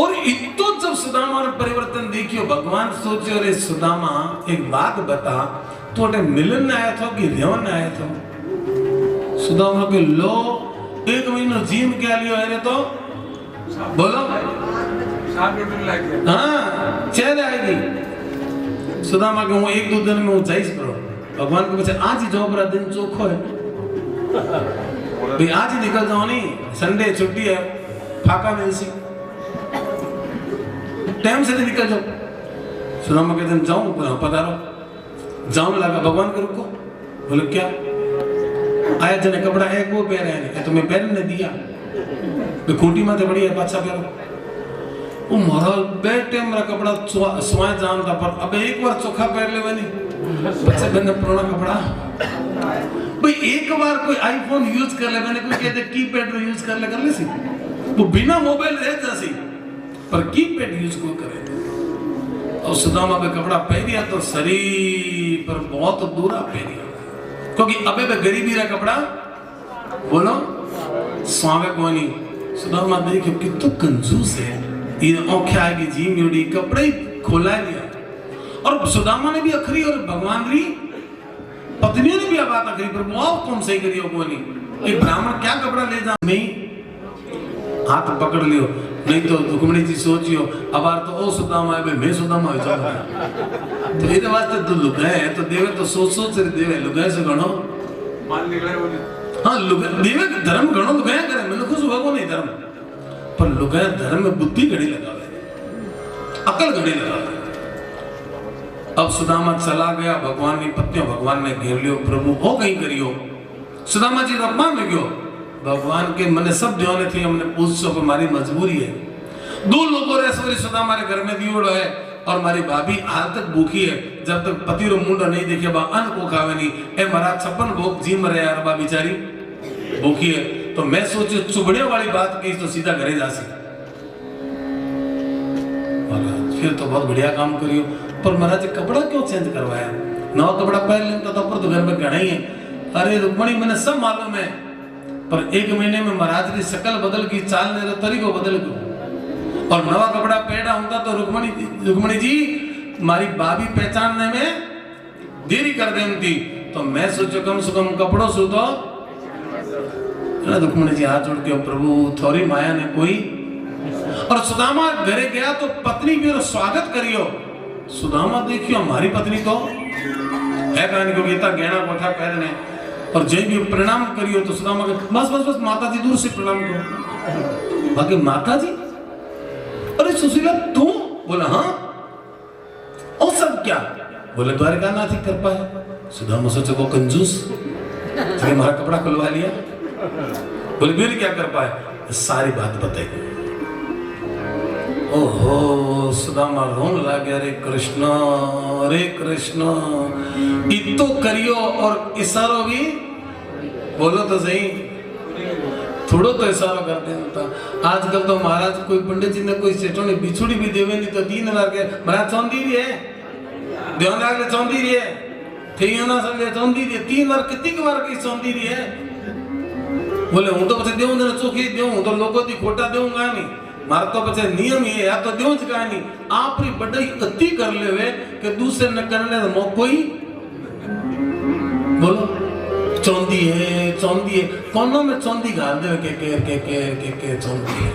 और इतो जब सुदामा ने परिवर्तन देखियो भगवान सोचे अरे सुदामा एक बात बता तो मिलन आया था कि रेवन आया था। सुदामा के लो 1 महीना जिम क्या लियो है तो बोलो हाँ चेहरे आएगी। सुदामा के वो 1-2 दिन में वो जाइस करो भगवान को पूछे आज ही जाओ बड़ा दिन चोखो है भाई आज ही निकल जाओ नहीं संडे छुट्टी है फाका मिल सी टाइम से निकल जाओ। सुदामा के दिन जाऊं पधारो जाऊं लगा भगवान के रुको बोले क्या आया जने कपड़ा एक वो पहने है तो मैं पहनने दिया तो खूंटी माथे बड़ी है पाछा पहनो वो मोरा बेटे मेरा कपड़ा स्वाय जान था पर अब एक बार चोखा पहन ले बनी बच्चे बने पुराना कपड़ा भाई एक बार कोई आईफोन यूज कर ले मैंने कोई कहते कीपैड यूज कर ले सी वो बिना मोबाइल रह जासी पर कीपैड यूज को करे और सुदामा पे कपड़ा पहनिया तो शरीर पर बहुत दूरा पहनिया क्योंकि अबे पे गरीबी रा कपड़ा बोलो स्वावे कोनी। सुदामा देखियो कितो कंजूस है ये औखे आएगी जी म्यूडी कपड़े खोला लिया और सुदामा ने भी अखरी और भगवान री पत्नियों ने भी बात अखरी पर बहुत कम सही करियो कोनी एक ब्राह्मण क्या कपड़ा ले जा नहीं हाथ पकड़ लियो नहीं तो रुक्मिणी जी सोचियो अब तो ओ सुदामा है मैं सुदामा हो जाऊंगा तो इधर वास्ते तो लुगाए तो देवे तो सोच रे देवे लुगाए से गणो मान निकले बोले हां लुगाए देवे धर्म गणो लुगाए करे मैंने खुश भगो नहीं धर्म पर लुगाए धर्म में बुद्धि घड़ी लगावे अकल घड़ी लगावे। अब सुदामा चला गया भगवान की पत्नियों भगवान ने घेर लियो प्रभु हो गई करियो सुदामा जी रब्बान लगियो भगवान के मने सब ध्यान थी हमने पूछो को हमारी मजबूरी है 2 लोगों रे सवेरे सुदा हमारे घर में दियोड़ो है और हमारी भाभी हाल तक भूखी है जब तक पति रो मुंडो नहीं देखे बा अन्न को खावे नहीं ए महाराज 56 भोग जी मरे यार बा बेचारी भूखी है तो मैं सोचो चुगड़े वाली बात कही तो सीधा घरे जासी फिर तो बहुत बढ़िया काम करियो पर महाराज कपड़ा क्यों चेंज करवाया नवा कपड़ा पहन लेता तो पर तो घर में घना ही है। अरे रुक्मणी मैंने सब मालूम है पर 1 महीने में महाराज की शकल बदल की चाल ने तरीको बदल गयो और नवा कपड़ा पहना होता तो रुक्मणी जी हमारी भाभी पहचानने में देरी कर देती तो मैं सोचो कम से कम कपड़ों से तो रुक्मणी जी हाथ जोड़ के प्रभु थोड़ी माया ने कोई और सुदामा घरे गया तो पत्नी भी स्वागत करियो। सुदामा देखियो हमारी पत्नी तो है कहने को गीता गहना कोठा पहनने और जय भी प्रणाम करियो तो सुदामा के बस माता जी दूर से प्रणाम करो बाकी माता जी अरे सुशीला तू बोला हाँ और सब क्या बोले द्वारका नाथ ही कर पाए। सुदामा सोचे को कंजूस तो हमारा कपड़ा खुलवा लिया। बोले फिर क्या कर पाए? सारी बात बताई। ओहो, सुदामा रोन लग गया, रे कृष्ण इतो करियो और इशारो भी बोलो तो सही, थोड़ो तो इशारा करते हैं। आजकल तो महाराज कोई पंडित जी ने कोई सेठों ने बिछुड़ी भी देवे नहीं तो 3 बार के महाराज चौंधी रही है, ध्यान रख ले चौंधी रही है, ठीक है ना, समझे चौंधी रही है। 3 बार कितनी बार की चौंधी रही है? बोले हूं तो पछे देऊं ने चोखी देऊं, हूं तो लोगों दी खोटा देऊंगा नहीं, मार तो पछे नियम ही है, या तो देऊं ज का नहीं। आपरी बड़ाई अति कर लेवे कि दूसरे न करने तो मौको ही बोलो चौंधी है कोनों में चौंधी गाल दे के चौंधी है।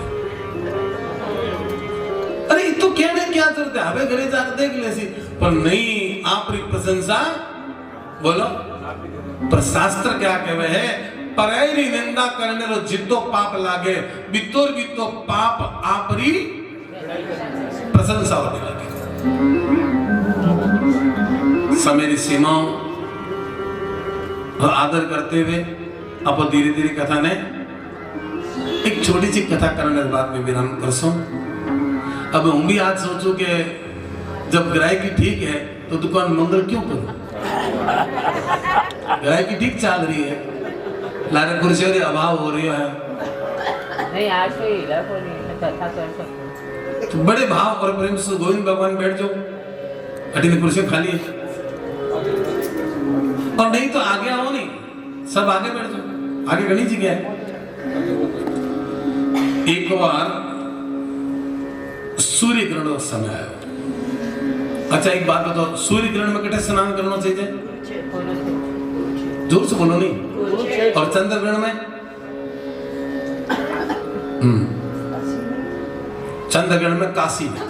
अरे तो कहने क्या जरूरत है, हमें घरे जाकर देख ले सी, पर नहीं आपरी प्रशंसा बोलो। पर शास्त्र क्या कहवे है, पराई निंदा करने रो जितो पाप लागे, बितोर बितो पाप आपरी प्रशंसा होने लगे। समय की सीमाओं और आदर करते हुए अब धीरे धीरे कथा ने एक छोटी सी कथा करने के बाद में विराम कर सो। अब हम भी आज सोचो कि जब ग्राहकी ठीक है तो दुकान मंगल क्यों करूं? ग्राहकी ठीक चल रही है, लारे कुर्सियों के अभाव हो रही है, नहीं आज तो हीला कोनी मैं कथा कर सकूं। तो बड़े भाव और प्रेम से गोविंद भगवान बैठ जाओ, अटी में कुर्सियां खाली है, और नहीं तो आगे आओ, नहीं सब आगे बैठ जाओ, आगे घनी जगह है। एक बार सूर्य ग्रहण का समय आया। अच्छा एक बात बताओ, सूर्य ग्रहण में कितने स्नान करना चाहिए? जोर से बोलो नहीं। और चंद्र ग्रहण में? चंद्र ग्रहण में काशी में।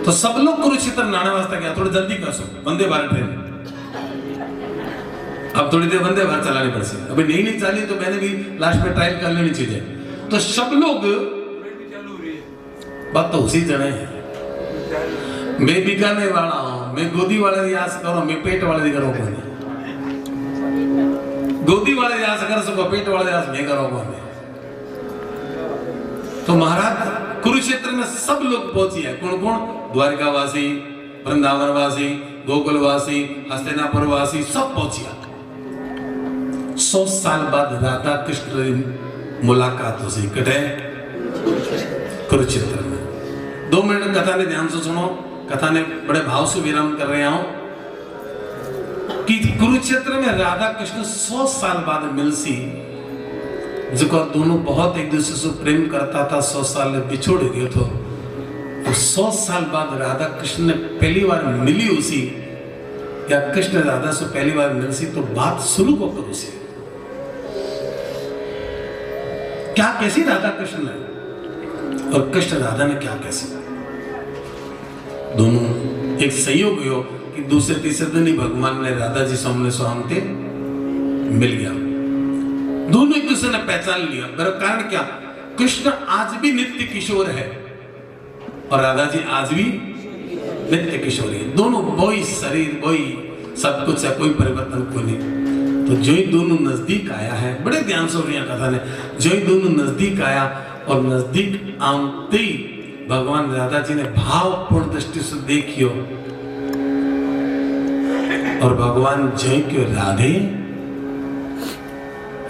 तो सब लोग कुरुक्षेत्र नहाने वास्ते गया, थोड़ी जल्दी कर सो, वंदे भारत ट्रेन अब थोड़ी देर वंदे भारत चलानी पड़ेगी, अभी नहीं चली तो मैंने भी लास्ट में ट्रायल कर लेनी चाहिए। तो सब लोग बात तो उसी जने है, मैं बीकानेर वाला हूं, मैं गोदी वाले रियाज करो, मैं पेट वाले करो, गोदी वाले रियाज कर सको, पेट वाले रियाज नहीं करो। तो महाराज कुरुक्षेत्र में सब लोग पहुंची है। कौन कौन? द्वारकावासी, वृंदावनवासी, गोकुलवासी, हस्तिनापुरवासी सब पहुंचिया। 100 साल बाद राधा कृष्ण मुलाकात हो सी कटे कुरुक्षेत्र में। 2 मिनट कथा ने ध्यान से सुनो, कथा ने बड़े भाव से विराम कर रहे हूं कि कुरुक्षेत्र में राधा कृष्ण 100 साल बाद मिलसी, जो दोनों बहुत एक दूसरे से प्रेम करता था, 100 साल में बिछोड़ गए थे। तो 100 साल बाद राधा कृष्ण ने पहली बार मिली उसी, या कृष्ण राधा से पहली बार मिलसी, तो बात शुरू को करो उसे क्या कैसी राधा कृष्ण ने और कृष्ण राधा ने क्या कैसी, दोनों एक संयोग हो कि दूसरे तीसरे दिन ही भगवान ने राधा जी सामने स्वामी मिल गया। दोनों एक दूसरे ने पहचान लिया। मेरा कारण क्या? कृष्ण आज भी नित्य किशोर है और राधा जी आज भी नित्य किशोरी है। दोनों वही शरीर, वही सब कुछ है, कोई परिवर्तन कोई नहीं। तो जो ही दोनों नजदीक आया है, बड़े ध्यान से सुनिए कथा ने, जो ही दोनों नजदीक आया और नजदीक आते ही भगवान राधा जी ने भावपूर्ण दृष्टि से देखियो और भगवान जय क्यों राधे,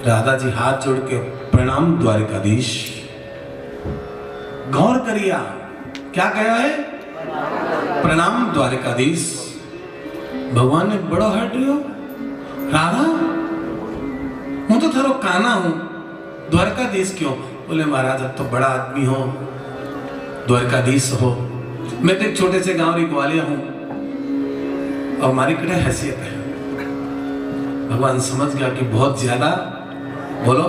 राधा जी हाथ जोड़ के प्रणाम द्वारिकाधीश। गौर करिया क्या कहा है? प्रणाम द्वारिकाधीश। भगवान ने बड़ो हट रही राधा, हूं तो थारो काना हूं, द्वारकाधीश क्यों? बोले महाराज अब तो बड़ा आदमी हो, द्वारकाधीश हो, मैं तो एक छोटे से गांव री ग्वालिया हूं और हमारी कड़े हैसियत है। भगवान समझ गया कि बहुत ज्यादा बोलो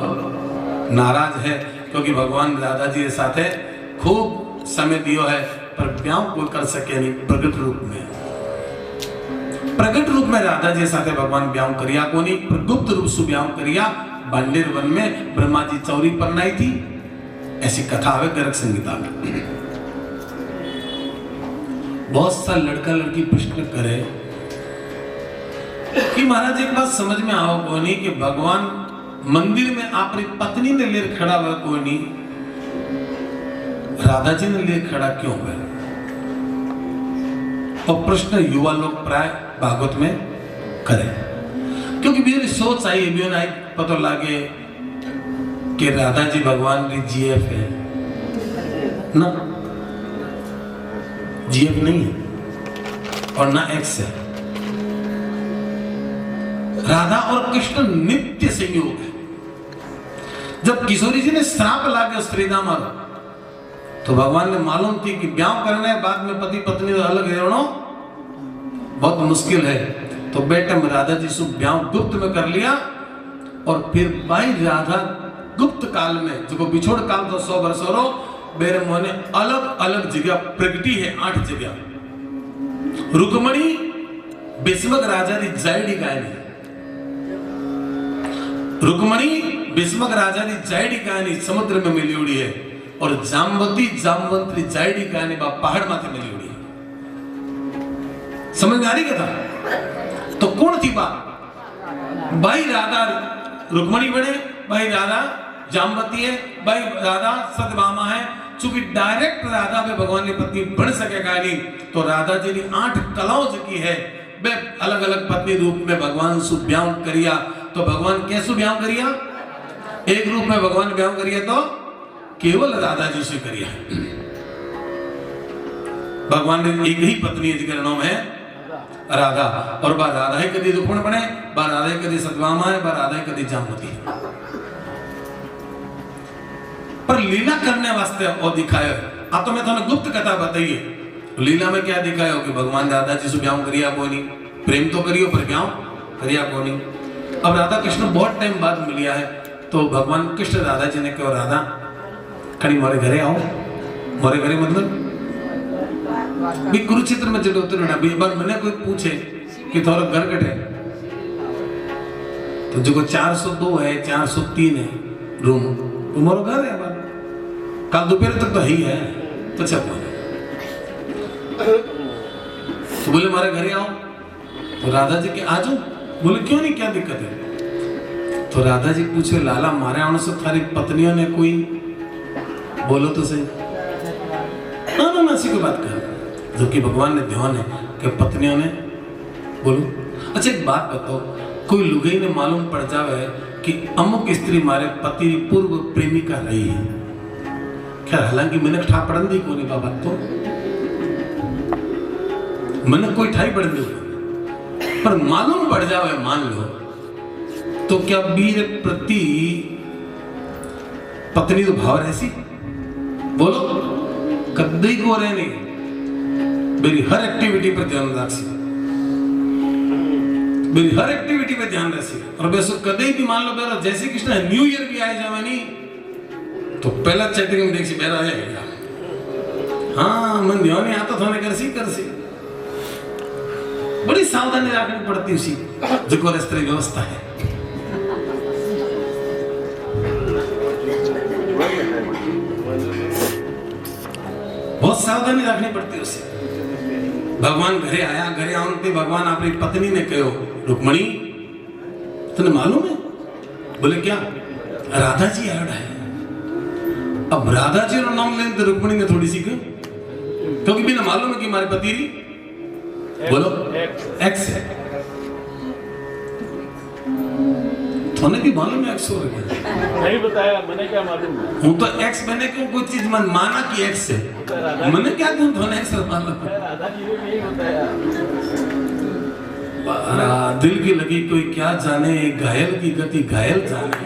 नाराज है, क्योंकि भगवान राधा जी के साथ है खूब समय दियो है, पर ब्याह कोई कर सके नहीं। प्रगट रूप में राधा जी साथे भगवान ब्याह करिया को नहीं, पर गुप्त रूप से ब्याह करिया। बांडेर वन में ब्रह्मा जी चौरी पर नहीं थी, ऐसी कथा है गर्ग संगीता में। बहुत सा लड़का लड़की प्रश्न करे कि महाराज एक बात समझ में आओ कोई नहीं कि भगवान मंदिर में अपनी पत्नी ने ले खड़ा हुआ कोई नहीं, राधा जी ने ले खड़ा क्यों हुआ? और प्रश्न युवा लोग प्राय भागवत में करें, क्योंकि मेरी सोच आई भी ना पता लगे कि राधा जी भगवान की जीएफ है ना, जीएफ नहीं है और ना एक्स है। राधा और कृष्ण नित्य संयोग है। जब किशोरी जी ने श्राप लागे श्रीराम तो भगवान ने मालूम थी कि ब्याह करने बाद में पति पत्नी तो अलग रहना बहुत मुश्किल है, तो बेटे में राधा जी से ब्याह गुप्त में कर लिया। और फिर भाई राधा गुप्त काल में जो बिछोड़ काल तो 100 वर्ष रो मेरे मोह ने अलग अलग जगह प्रगटी है, 8 जगह। रुक्मणी बिस्मक राजा री जायडी कहानी, रुक्मणी बिस्मक राजा री जायडी कहानी समुद्र में मिली हुई है, और जामवती जामवंती जायडी कहानी पहाड़ माथे मिली हुई है। समझ में आ रही कथा? तो कौन थी बात? भाई राधा रुक्मणी बने, भाई राधा जामवती है, भाई राधा सत्यभामा है। चूंकि डायरेक्ट राधा में भगवान की पत्नी बन सकेगा नहीं, तो राधा जी ने 8 कलाओं की है वे अलग अलग पत्नी रूप में भगवान से ब्याह करिया। तो भगवान कैसे ब्याह करिया? एक रूप में भगवान ब्याह करिए तो केवल राधा जी से करिए। भगवान ने एक ही पत्नी जिसका नाम है राधा, और बा राधा ही कदी रुक्मण बने, बा राधा ही कदी सत्यभामा है, बा राधा ही कदी जामवती है। पर लीला करने वास्ते और दिखाया। अब तो मैं तुम्हें गुप्त कथा बताइए, लीला में क्या दिखाया हो कि भगवान राधा जी से ब्याह करिया को नहीं, प्रेम तो करियो पर ब्याह करिया को नहीं। अब राधा कृष्ण बहुत टाइम बाद मिलिया है, तो भगवान कृष्ण राधा जी ने कहा राधा कहीं मोरे घरे आओ। मोरे घरे मतलब भी कुरुक्षेत्र में चलो उतर ना। एक बार मैंने कोई पूछे कि थोड़ा घर कटे तो जो 402 है 403 है रूम, तुम्हारा घर है। कल दोपहर तक तो ही है, तो चल तो बोले हमारे घरे आओ। तो राधा जी के आ जाओ। बोले क्यों नहीं, क्या दिक्कत है? तो राधा जी पूछे लाला मारे आने से थारी पत्नियों ने कोई बोलो तो सही। ना ना ना, की बात कर, जो कि भगवान ने ध्यान है कि पत्नियों ने बोलो। अच्छा एक बात बताओ, कोई लुगाई ने मालूम पड़ जावे कि अमुक स्त्री मारे पति पूर्व प्रेमिका रही है, क्या हालांकि मैंने ठा पड़न दी को नहीं बाबा, तो मैंने कोई ठाई पड़न दी, पर मालूम पड़ जावे मान लो, तो क्या वीर प्रति पत्नी तो भाव रहसी? बोलो कद्दी को रहे नहीं, मेरी हर एक्टिविटी पर ध्यान रखसी, मेरी हर एक्टिविटी पे ध्यान रखसी। और वैसे कदे भी मान लो बेरा जैसे कृष्ण न्यू ईयर भी आए जावे नहीं, तो पहला चैटिंग में देखसी बेरा आएगा। हाँ मन ध्यान नहीं आता थोड़े करसी बड़ी सावधानी रखनी पड़ती उसी जो रस्ते व्यवस्था है। बहुत सावधानी रखनी पड़ती उसे। भगवान घरे आया, घरे आने भगवान अपनी पत्नी ने कहो रुक्मणी तुमने मालूम है? बोले क्या? राधा जी आया है। अब राधा जी का नाम लेने तो रुक्मणी ने थोड़ी सी क्यों, क्योंकि बिना मालूम है कि हमारे पति बोलो एक्स है। थोने भी मालूम है एक्स हो रहा नहीं बताया, मैंने क्या मालूम? हूँ तो एक्स मैंने क्यों कोई चीज मन माना कि एक्स है, मैंने क्या क्यों थोने एक्स मालूम? राधा जी ने नहीं बताया। दिल की लगी कोई क्या जाने, घायल की गति घायल जाने,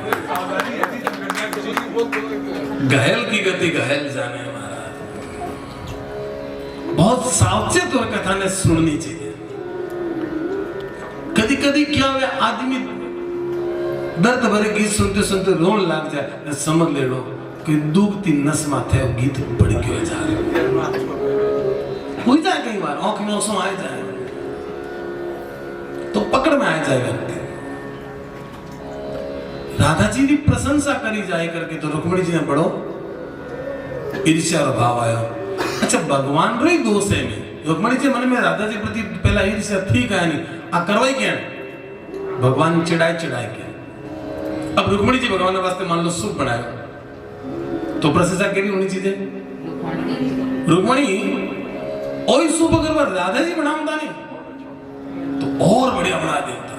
घायल की गति घायल जाने। महाराज बहुत सावचेत और कथा ने सुननी चाहिए। कभी कभी क्या हुआ आदमी दर्द भरे गीत सुनते सुनते रोन लग जाए, समझ ले लो कि दुखती नस माथे और गीत बढ़ के जा रहे हो जाए। कई बार आंख में आंसू आ जाए तो पकड़ में आ जाए व्यक्ति। राधा जी की प्रशंसा करी जाए करके तो रुक्मणी जी ने बड़ो ईर्ष्या और भाव आया। अच्छा भगवान रो ही दोष है में रुक्मणी जी मन में राधा जी प्रति पहला ईर्ष्या थी क्या नहीं आ करवाई क्या भगवान चिढ़ाए के अब रुक्मणी जी भगवान वास्ते मान लो सूप बनाया तो प्रशंसा केरी होनी चाहिए रुक्मणी और सूप अगर वह राधा जी बनाऊंगा नहीं तो और बढ़िया बना देता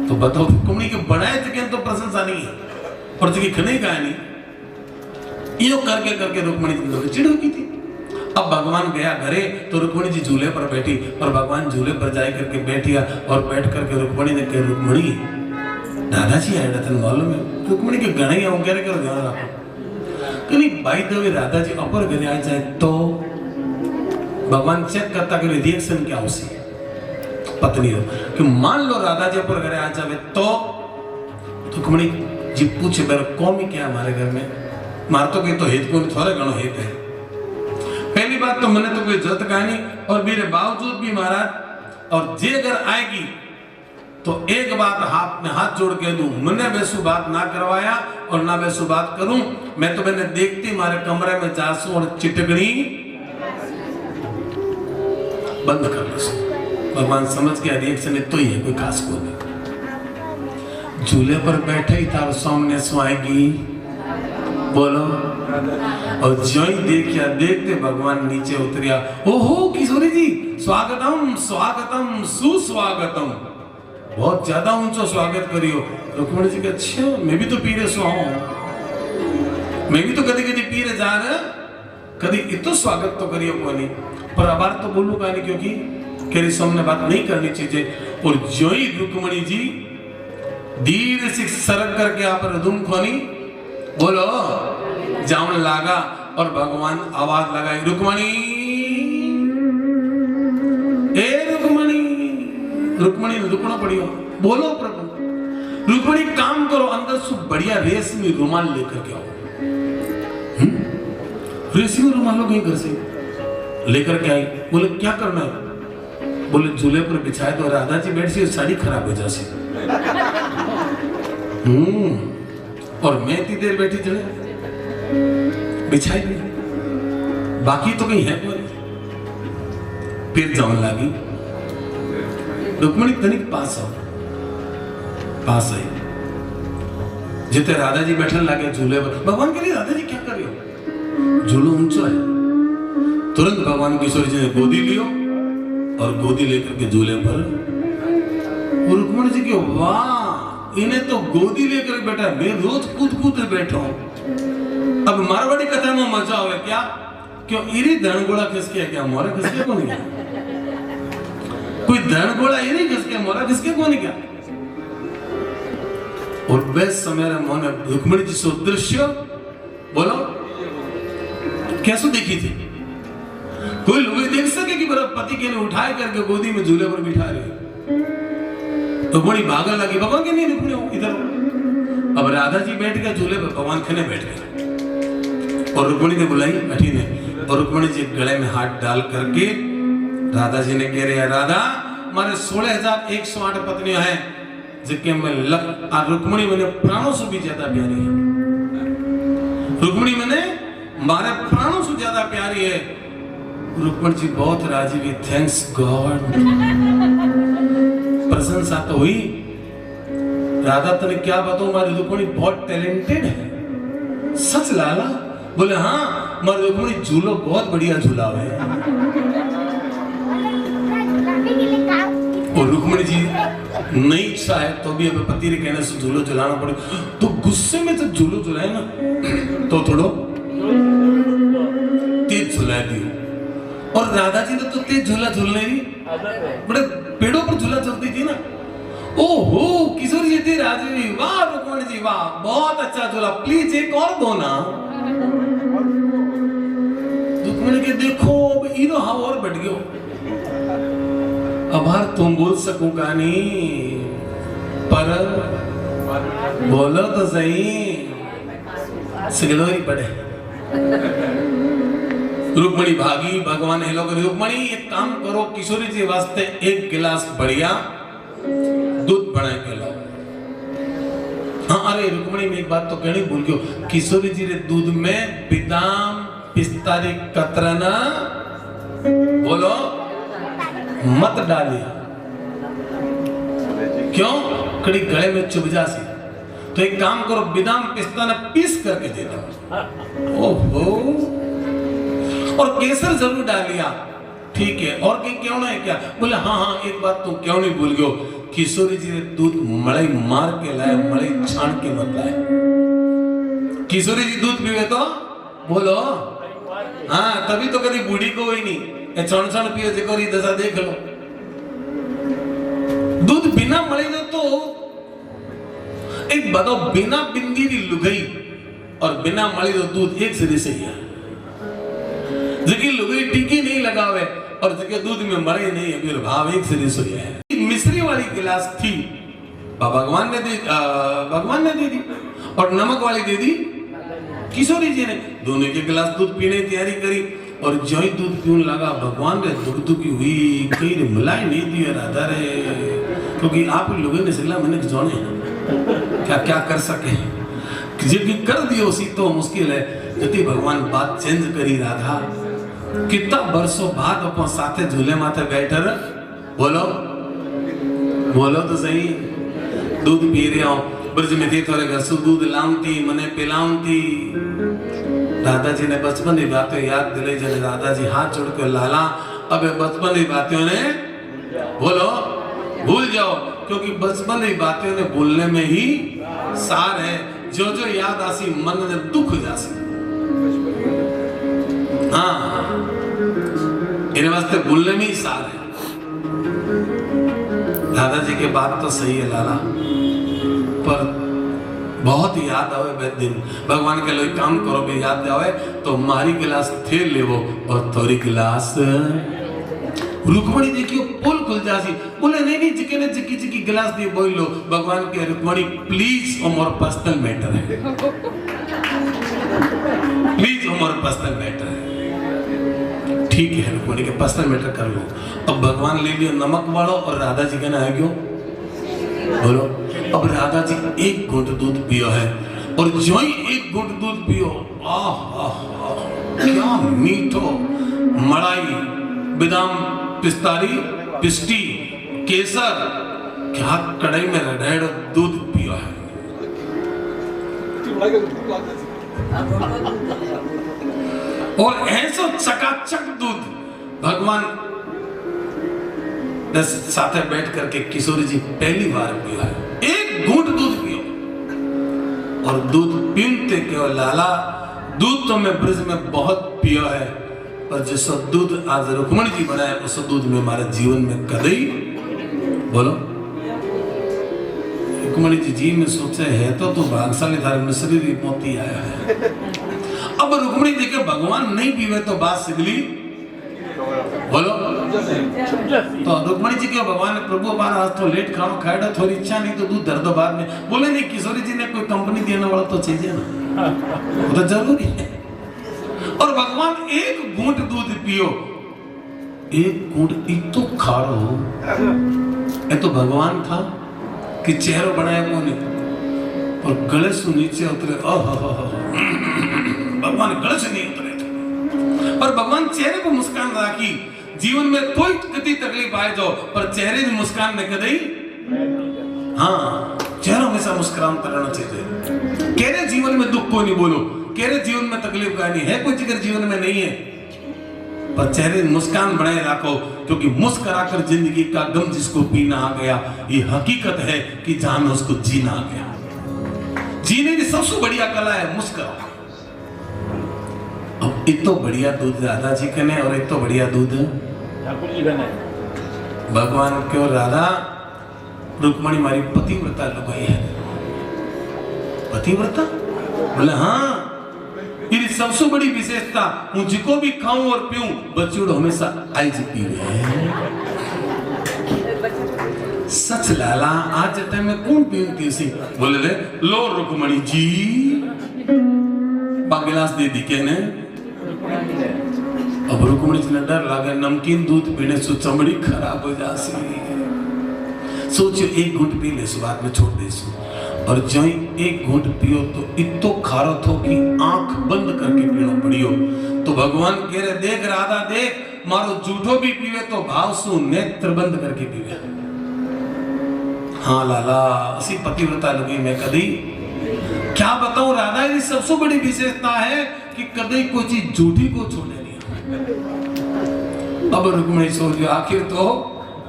तो बताओ रुक्मणी के बनाए थे तो प्रशंसा नहीं है और जगह खने का नहीं यो करके करके रुक्मणी जी चिढ़ की थी। अब भगवान गया घरे तो रुक्मणी जी झूले पर बैठी और भगवान झूले पर जाए करके बैठिया और बैठ करके रुक्मणी ने कहा रुक्मणी दादाजी आया था मालूम है रुक्मणी के गणे आऊं कह रहे करो ध्यान रखो कहीं बाई द वे दादाजी अपर घरे आ जाए तो भगवान चेक करता कि रिएक्शन क्या उसी पत्नी हो कि मान लो दादाजी अपर घरे आ जाए तो रुक्मणी जी पूछे मेरा कौन ही क्या हमारे घर में मार तो कहीं तो हेत को थोड़े गणो हेत है। पहली बात तो मैंने तो कोई जरूरत का नहीं और मेरे बावजूद भी महाराज और जे अगर आएगी तो एक बात हाथ में हाथ जोड़ के दूं मैंने वैसू बात ना करवाया और ना वैसू बात करूं मैं तो मैंने देखती हमारे कमरे में जासू और चिटकनी बंद कर लो। भगवान समझ गया रिएक्शन तो ही है कोई खास को नहीं। झूले पर बैठे ही था सामने सुआएगी बोलो और जो ही देखिया देखते भगवान नीचे उतरिया ओहो किशोरी जी स्वागतम स्वागतम सुस्वागतम बहुत ज्यादा ऊंचा स्वागत करियो। रुक्मणी जी के अच्छा मैं भी तो पीरे सो मैं भी तो कभी कभी पीरे जा रहा कभी इतो स्वागत तो करियो को नहीं पर अबार तो बोलूंगा नहीं क्योंकि केरी सामने बात नहीं करनी चाहिए। और जो ही रुक्मणी जी धीरे से सरक करके आप रदुम खोनी बोलो जावन लागा और भगवान आवाज लगाई रुक्मणी ए रुक्मणी रुक्मणी ने रुकना पड़ियो बोलो प्रभु रुक्मणी काम करो अंदर से बढ़िया रेशमी रुमाल लेकर के आओ। रेशमी रुमाल लो कहीं घर से लेकर के आई बोले क्या करना है बोले झूले पर बिछाए तो राधा जी बैठ सी साड़ी खराब हो जासी और मैं इतनी देर बैठी चले बिछाई नहीं बाकी तो कहीं है कोई फिर जाने लगी रुक्मणी तनिक पास आई जिते राधा जी बैठने लगे झूले पर भगवान के लिए राधा जी क्या कर रहे हो झूलो ऊंचा है तुरंत भगवान किशोर जी ने गोदी लियो और गोदी लेकर के झूले पर रुक्मणी जी के वाह इन्हें तो गोदी लेकर बैठा मैं रोज कूद कूद बैठा हूं। अब मारवाड़ी कथा में मजा हो क्या क्यों इरी धनगोड़ा खिसके क्या मोरा खिसके को नहीं कोई धनगोड़ा इरी खिसके मोरा खिसके को नहीं क्या। और बेस्ट समय मोने रुक्मणी जी से दृश्य बोलो कैसे देखी थी कोई लोग देख सके कि मेरा पति के लिए उठाए करके गोदी में झूले पर बिठा रहे तो बड़ी भागल लगी भगवान के नहीं रुकने इधर। अब राधा जी बैठ गए झूले पर भगवान खने बैठ गए और रुक्मणी ने बुलाई बैठी ने और रुक्मणी जी गले में हाथ डाल करके राधा जी ने कह रहे राधा हमारे 16,108 पत्नियां हैं जिनके में रुक्मणी मैंने प्राणों से भी ज्यादा प्यारी है रुक्मणी मैंने हमारे प्राणों से ज्यादा प्यारी है। रुक्मणी जी बहुत राजी हुई थैंक्स गॉड प्रशंसा तो हुई। राधा तने क्या बताऊं हमारी रुक्मणी बहुत टैलेंटेड है सच लाला बोले हाँ हमारी रुक्मणी झूलो बहुत बढ़िया झूला है। और रुक्मणी जी नहीं इच्छा है तो भी अब पति के कहने से झूलो झुलाना पड़े तो गुस्से में जब झूलो झुलाए ना तो थोड़ो तेज झुला दियो और राधा जी ने तो तेज झूला झूलने दी बड़े पेड़ों पर झूला चलती थी ना ओहो किशोर जी थी राजी वाह रुक्मणी जी वाह बहुत अच्छा झूला प्लीज एक और दो ना। रुक्मणी के देखो इनो हाँ और बढ़ गयो अब हर तुम बोल सकूंगा नहीं पर बोलो तो सही सिगलोरी पड़े। रुक्मणी भागी भगवान हेलो कर रुक्मणी एक काम करो किशोरी जी वास्ते एक गिलास बढ़िया दूध बना के लाओ। हाँ अरे रुक्मणी में एक बात तो कहनी भूल गयो किशोरी जी ने दूध में बादाम पिस्ता री कतरना बोलो मत डालिए क्यों? कड़ी गले में चुभ जासी। तो एक काम करो, बादाम पिस्ता ने पीस करके दे दो। ओहो, और केसर जरूर डालिया, ठीक है। और क्यों ना है क्या? बोले हाँ हाँ, एक बात तुम क्यों नहीं भूल गयो, किशोरी जी ने दूध मलाई मार के लाए, मलाई छान के मत लाए। किशोरी जी दूध पीवे तो बोलो हाँ, तभी तो कभी बूढ़ी को ही नहीं छण छण पियो जेको री दशा देख लो। दूध बिना मળી तो एक बताओ, बिना बिंदी री लुगाई और बिना मળી तो दूध एक सिरे से ही है। जेकी लुगाई टीकी नहीं लगावे और जेके दूध में मळे नहीं है, फिर भाव एक सिरे से है। मिश्री वाली गिलास थी, भगवान ने दे दी, और नमक वाली दे दी किशोरी जी ने। दोनों के गिलास दूध पीने की तैयारी करी, और जो ही दूध पीने लगा, भगवान ने दुखदुखी हुई, कहीं ने मिलाई नहीं दी राधा रे, क्योंकि आप लोगों ने सिला मैंने जाने क्या क्या कर सके, जिनकी कर दियो उसी तो मुश्किल है। जति भगवान बात चेंज करी राधा, कितना बरसों बाद अपन साथे झूले माथे बैठे, बोलो बोलो तो सही। दूध पी रहे हो, ब्रज में थी थोड़े घर से दूध लाऊंती, मने पिलाऊंती। दादाजी ने बचपन की बातें याद दिलाई, जब दादाजी हाथ जोड़ के लाला, अब बचपन की बातों ने बोलो भूल जाओ, क्योंकि बचपन की बातें ने भूलने में ही सार है। जो जो याद आसी मन ने दुख जासी। हाँ, इन वास्ते भूलने में ही सार है। दादाजी के बात तो सही है लाला, पर बहुत याद आवे बे दिन। भगवान के लोग काम करो भी याद आवे तो मारी गिलास थे लेवो और थोड़ी गिलास रुक्मणी देखियो पुल खुल जासी। बोले नहीं नहीं, जिके ने जिकी जिकी गिलास दी बोल लो। भगवान के Rukmani please more personal matter है, प्लीज मोर पर्सनल मैटर है। ठीक है, रुक्मणी के पर्सनल मैटर कर लो। अब भगवान ले लियो नमक वालो, और राधा जी कहना है क्यों बोलो। अब राधा जी एक घूंट दूध पियो है, और जो ही एक घूंट दूध पियो, क्या मीठो, मलाई, बादाम पिस्तारी, पिस्टी, केसर, क्या कढ़ाई में रड़ेड़ दूध पियो है। और ऐसा चकाचक दूध भगवान साथे बैठ करके किशोरी जी पहली बार पिया है। एक घूंट दूध पियो, और दूध पीते क्यों लाला, दूध तो मैं ब्रज में बहुत पिया है, पर जैसा दूध आज रुक्मणी जी बनाया, उस दूध में हमारे जीवन में कदई बोलो। रुक्मणी जी में सोचे है तो भागशाली थारे मिश्री री मोती आया है। अब रुक्मणी जी के भगवान नहीं पीवे तो बात सिगली बोलो। तो रुक्मणी जी के भगवान ने प्रभु बार आज तो लेट खाओ खाएगा, थोड़ी इच्छा नहीं तो दूध दर्द बाद में। बोले नहीं, किशोरी जी ने कोई कंपनी देने वाला तो चाहिए ना, वो तो जरूरी है। और भगवान एक घूंट दूध पियो, एक घूंट इतो खारो, ये तो भगवान था कि चेहरा बनाया वो नहीं, और गले से नीचे उतरे। भगवान गले से नहीं उतरे थे, पर भगवान चेहरे पर मुस्कान राखी। जीवन में कोई कति तकलीफ आए जाओ, पर चेहरे की मुस्कान ने कदई, हाँ, चेहरा हमेशा मुस्कुराता रहना चाहिए। केरे जीवन में दुख को नहीं बोलो, केरे जीवन में तकलीफ का नहीं है, कोई जिक्र जीवन में नहीं है, पर चेहरे मुस्कान बनाए रखो, क्योंकि मुस्कुराकर जिंदगी का गम जिसको पीना आ गया, ये हकीकत है कि जहां में उसको जीना आ गया। जीने की सबसे बढ़िया कला है मुस्कुराना। अब एक तो बढ़िया दूध राधा जी के ने, और एक तो बढ़िया दूध ठाकुर जी का ने। भगवान क्यों राधा रुक्मणी मारी पतिव्रता लुगाई है। पतिव्रता बोले हाँ, ये सबसे बड़ी विशेषता, हूँ जिको भी खाऊं और पीऊं, बच्चों हमेशा आई जी पीवे। सच लाला, आज टाइम में कौन पीती सी? बोले ले लो रुक्मणी जी, गिलास दे दी के ने। अब रुक्मणी जी ने डर लगे, नमकीन दूध पीने से चमड़ी खराब हो जासी। सोचो एक घूंट पी ले, बाद में छोड़ दे सो। और जो ही एक घूंट पियो तो इतो खारो थो कि आंख बंद करके पीनो पड़ियो। तो भगवान कह रहे, देख राधा देख, मारो झूठो भी पीवे तो भाव सु नेत्र बंद करके पीवे। हाँ लाला असी पतिव्रता लगी मैं कदी क्या बताऊं राधा की सबसे बड़ी विशेषता है कि कभी कोई चीज झूठी को छोड़े नहीं। अब रुक्मिणी सोच आखिर तो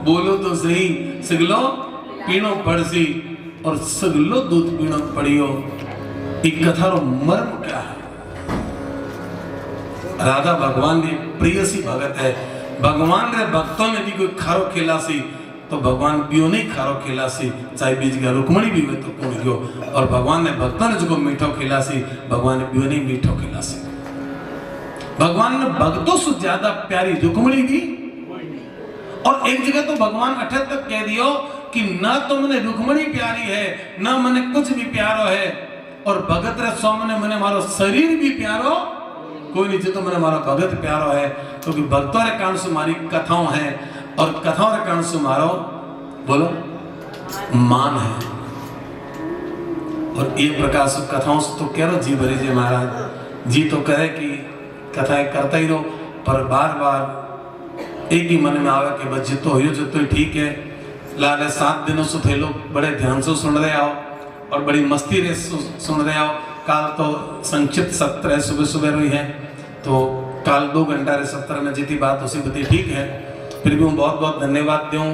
बोलो तो सही सगलो पीणो पड़सी और सगलो दूध पीणो पड़ियो। एक कथा रो मर्म क्या है? राधा भगवान की प्रिय सी भगत है। भगवान रे भक्तों ने भी कोई खारो खेला सी तो भगवान बियो नहीं खारो खेला सी चाहे बीज गया रुक्मणी भी हुए तो कौन गयो। और भगवान ने भक्तों ने जो मीठो खेला सी भगवान ने बियो नहीं मीठो खेला सी। भगवान ने भक्तों से ज्यादा प्यारी रुक्मणी भी। और एक जगह तो भगवान अठे तक कह दियो कि ना तो मैंने रुक्मणी प्यारी है ना मैंने कुछ भी प्यारो है और भगत रे सोमने मैंने मारो शरीर भी प्यारो कोई नहीं तो मैंने मारा भगत प्यारो है क्योंकि भक्तों रे कारण से मारी कथाओं है और कथाओं रे कारण से मारो बोलो मान है। और ये प्रकार से कथाओं से तो कह रहा जी भरी जी महाराज जी तो कहे कि कथाएं करता ही रहो पर बार बार एक ही मन में आवे कि बस जितो हो जितो ठीक है। लाले 7 दिनों से थे लोग बड़े ध्यान से सुन रहे आओ और बड़ी मस्ती रे सुन रहे आओ। काल तो संक्षिप्त सत्र है सुबह सुबह रही है तो काल 2 घंटा रे सत्र में जितनी बात उसी बती ठीक है। फिर भी मैं बहुत बहुत धन्यवाद दूं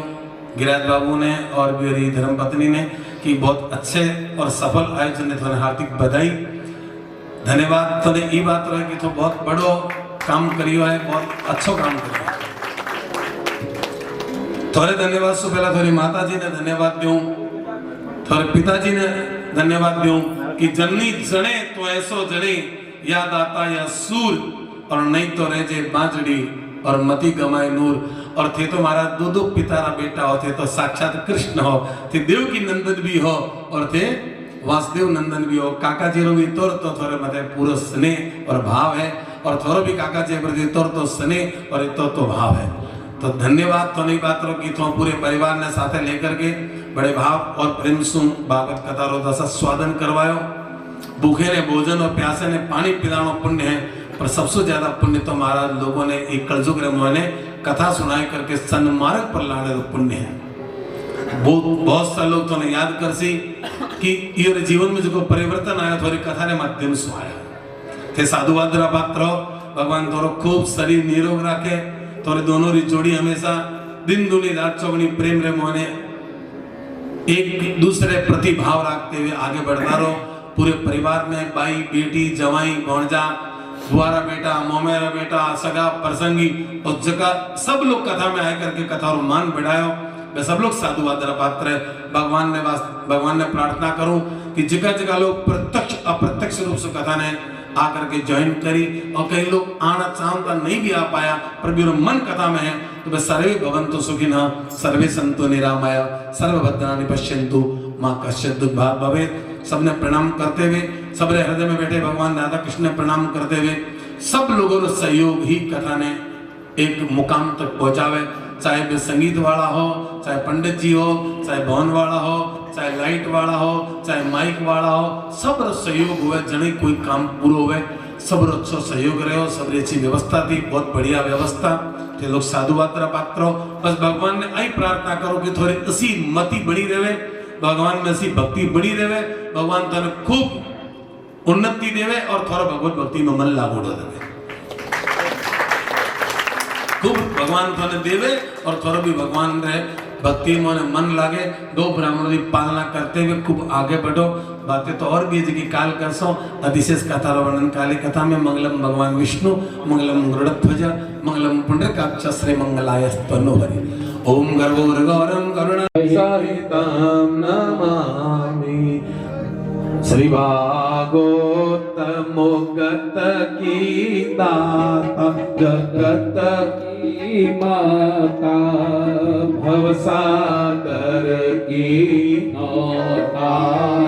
गिरिराज बाबू ने और मेरी धर्मपत्नी ने कि बहुत अच्छे और सफल आयोजन ने थोड़े हार्दिक बधाई धन्यवाद। तो ये बात रहे कि तो बहुत बड़ो काम करियो है बहुत अच्छो काम करियो। थोड़े धन्यवाद से पहला थोड़ी माता जी ने धन्यवाद दूं थोड़े पिताजी ने धन्यवाद दूं कि जननी जने तो ऐसो जने याद आता या सूर और नहीं तो रह जे बांजड़ी और मती गमाए नूर। और थे तो हमारा दो पितारा बेटा हो थे तो साक्षात कृष्ण हो थे देव की नंदन भी हो और थे वासुदेव नंदन भी हो। काका जी रो भी तोर तो थोड़े मते पूरा स्नेह और भाव है और थोड़ो भी काका जी प्रति तोर तो स्नेह और तो भाव है। तो धन्यवाद तो नहीं बात रो कि तो पूरे परिवार ने साथे लेकर के बड़े भाव और प्रेम से भागवत कथा रो दशा स्वादन करवायो। भूखे ने भोजन और प्यासे ने पानी पिलानो पुण्य है पर सबसे ज्यादा पुण्य तो महाराज लोगों ने एक कलजुग ने कथा सुनाई करके सन्मार्ग पर लाने तो पुण्य है। बहुत सारे लोग तो ने याद कर सी कि ये जीवन में जो परिवर्तन आया थोड़ी कथा ने माध्यम से आया थे। साधुवाद रा पात्र भगवान तोरो खूब शरीर निरोग रखे तोरे दोनों री जोड़ी हमेशा दिन दुनी रात चौगनी प्रेम रे मोहने एक दूसरे प्रति भाव रखते हुए आगे बढ़ता रहो। पूरे परिवार में बाई बेटी जवाई भौजा बुआरा बेटा मोमेरा बेटा सगा प्रसंगी और जगह सब लोग कथा में आए करके कथा और मान बढ़ायो। वे सब लोग साधुवाद रा पात्र है। भगवान ने प्रार्थना करूं कि जगह जगह लोग प्रत्यक्ष अप्रत्यक्ष रूप से कथा ने आकर के ज्वाइन करी और कई लोग आना चाहता नहीं भी आ पाया पर भी मन कथा में है तो वे सर्वे भवन्तु सुखिनः सर्वे सन्तु निरामय सर्वभद्राणि पश्यन्तु मां कश्चित् दुर्भाग् भवेत्। सबने प्रणाम करते हुए सबरे हृदय में बैठे भगवान राधा कृष्ण ने प्रणाम करते हुए सब लोगों का सहयोग ही कथा ने एक मुकाम तक पहुंचावे। चाहे वे संगीत वाला हो चाहे पंडित जी हो चाहे भवन वाला हो चाहे लाइट वाला हो चाहे माइक वाला हो सब सहयोग हुए जने कोई काम पूरा हुए सब अच्छा सहयोग रहे हो सब अच्छी व्यवस्था थी बहुत बढ़िया व्यवस्था थे। लोग साधुवाद रा पात्र हो बस भगवान ने आई प्रार्थना करो कि थोड़ी ऐसी मति बड़ी रहे भगवान में ऐसी भक्ति बड़ी रहे भगवान तने खूब उन्नति देवे और थोड़ा भगवत भक्ति में मन लागू देवे खूब भगवान तने देवे और थोड़ा भी भगवान रहे भक्ति में मन लागे। 2 ब्राह्मणों की पालना करते हुए खूब आगे बढ़ो। बातें तो और भी जगह काल कर सो अधिशेष कथा वर्णन काली कथा में मंगलम भगवान विष्णु मंगलम गरुड़ध्वज मंगलम पुंडरीकाक्ष श्री मंगलाय स्तनोहरि ओम गर्भोर्गौरम करुणासहितं नमामि श्री भागवत मुगत की दाता जगत की माता भवसागर की नौता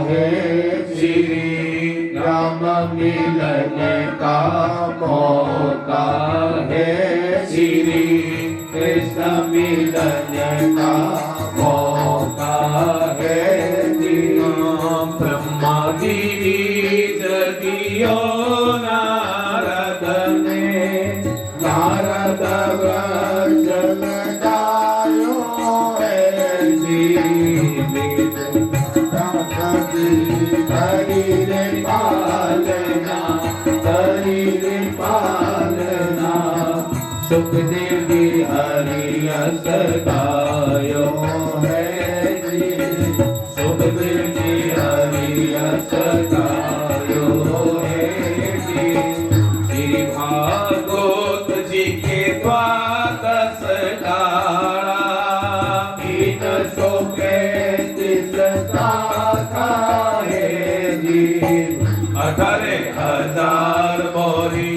है श्री राम मिलने का मौका है श्री कृष्ण मिलने का मौका है ब्रह्मादि जगियो नारद ने नारद वचन गायो है जी सुखदेव जी हरि यश गायो है जी, सुखदेव जी हरि यश गायो है जी। श्री भागवत जी के द्वादश गाड़ा, 335 गाथा है जी। 18,000 मोरी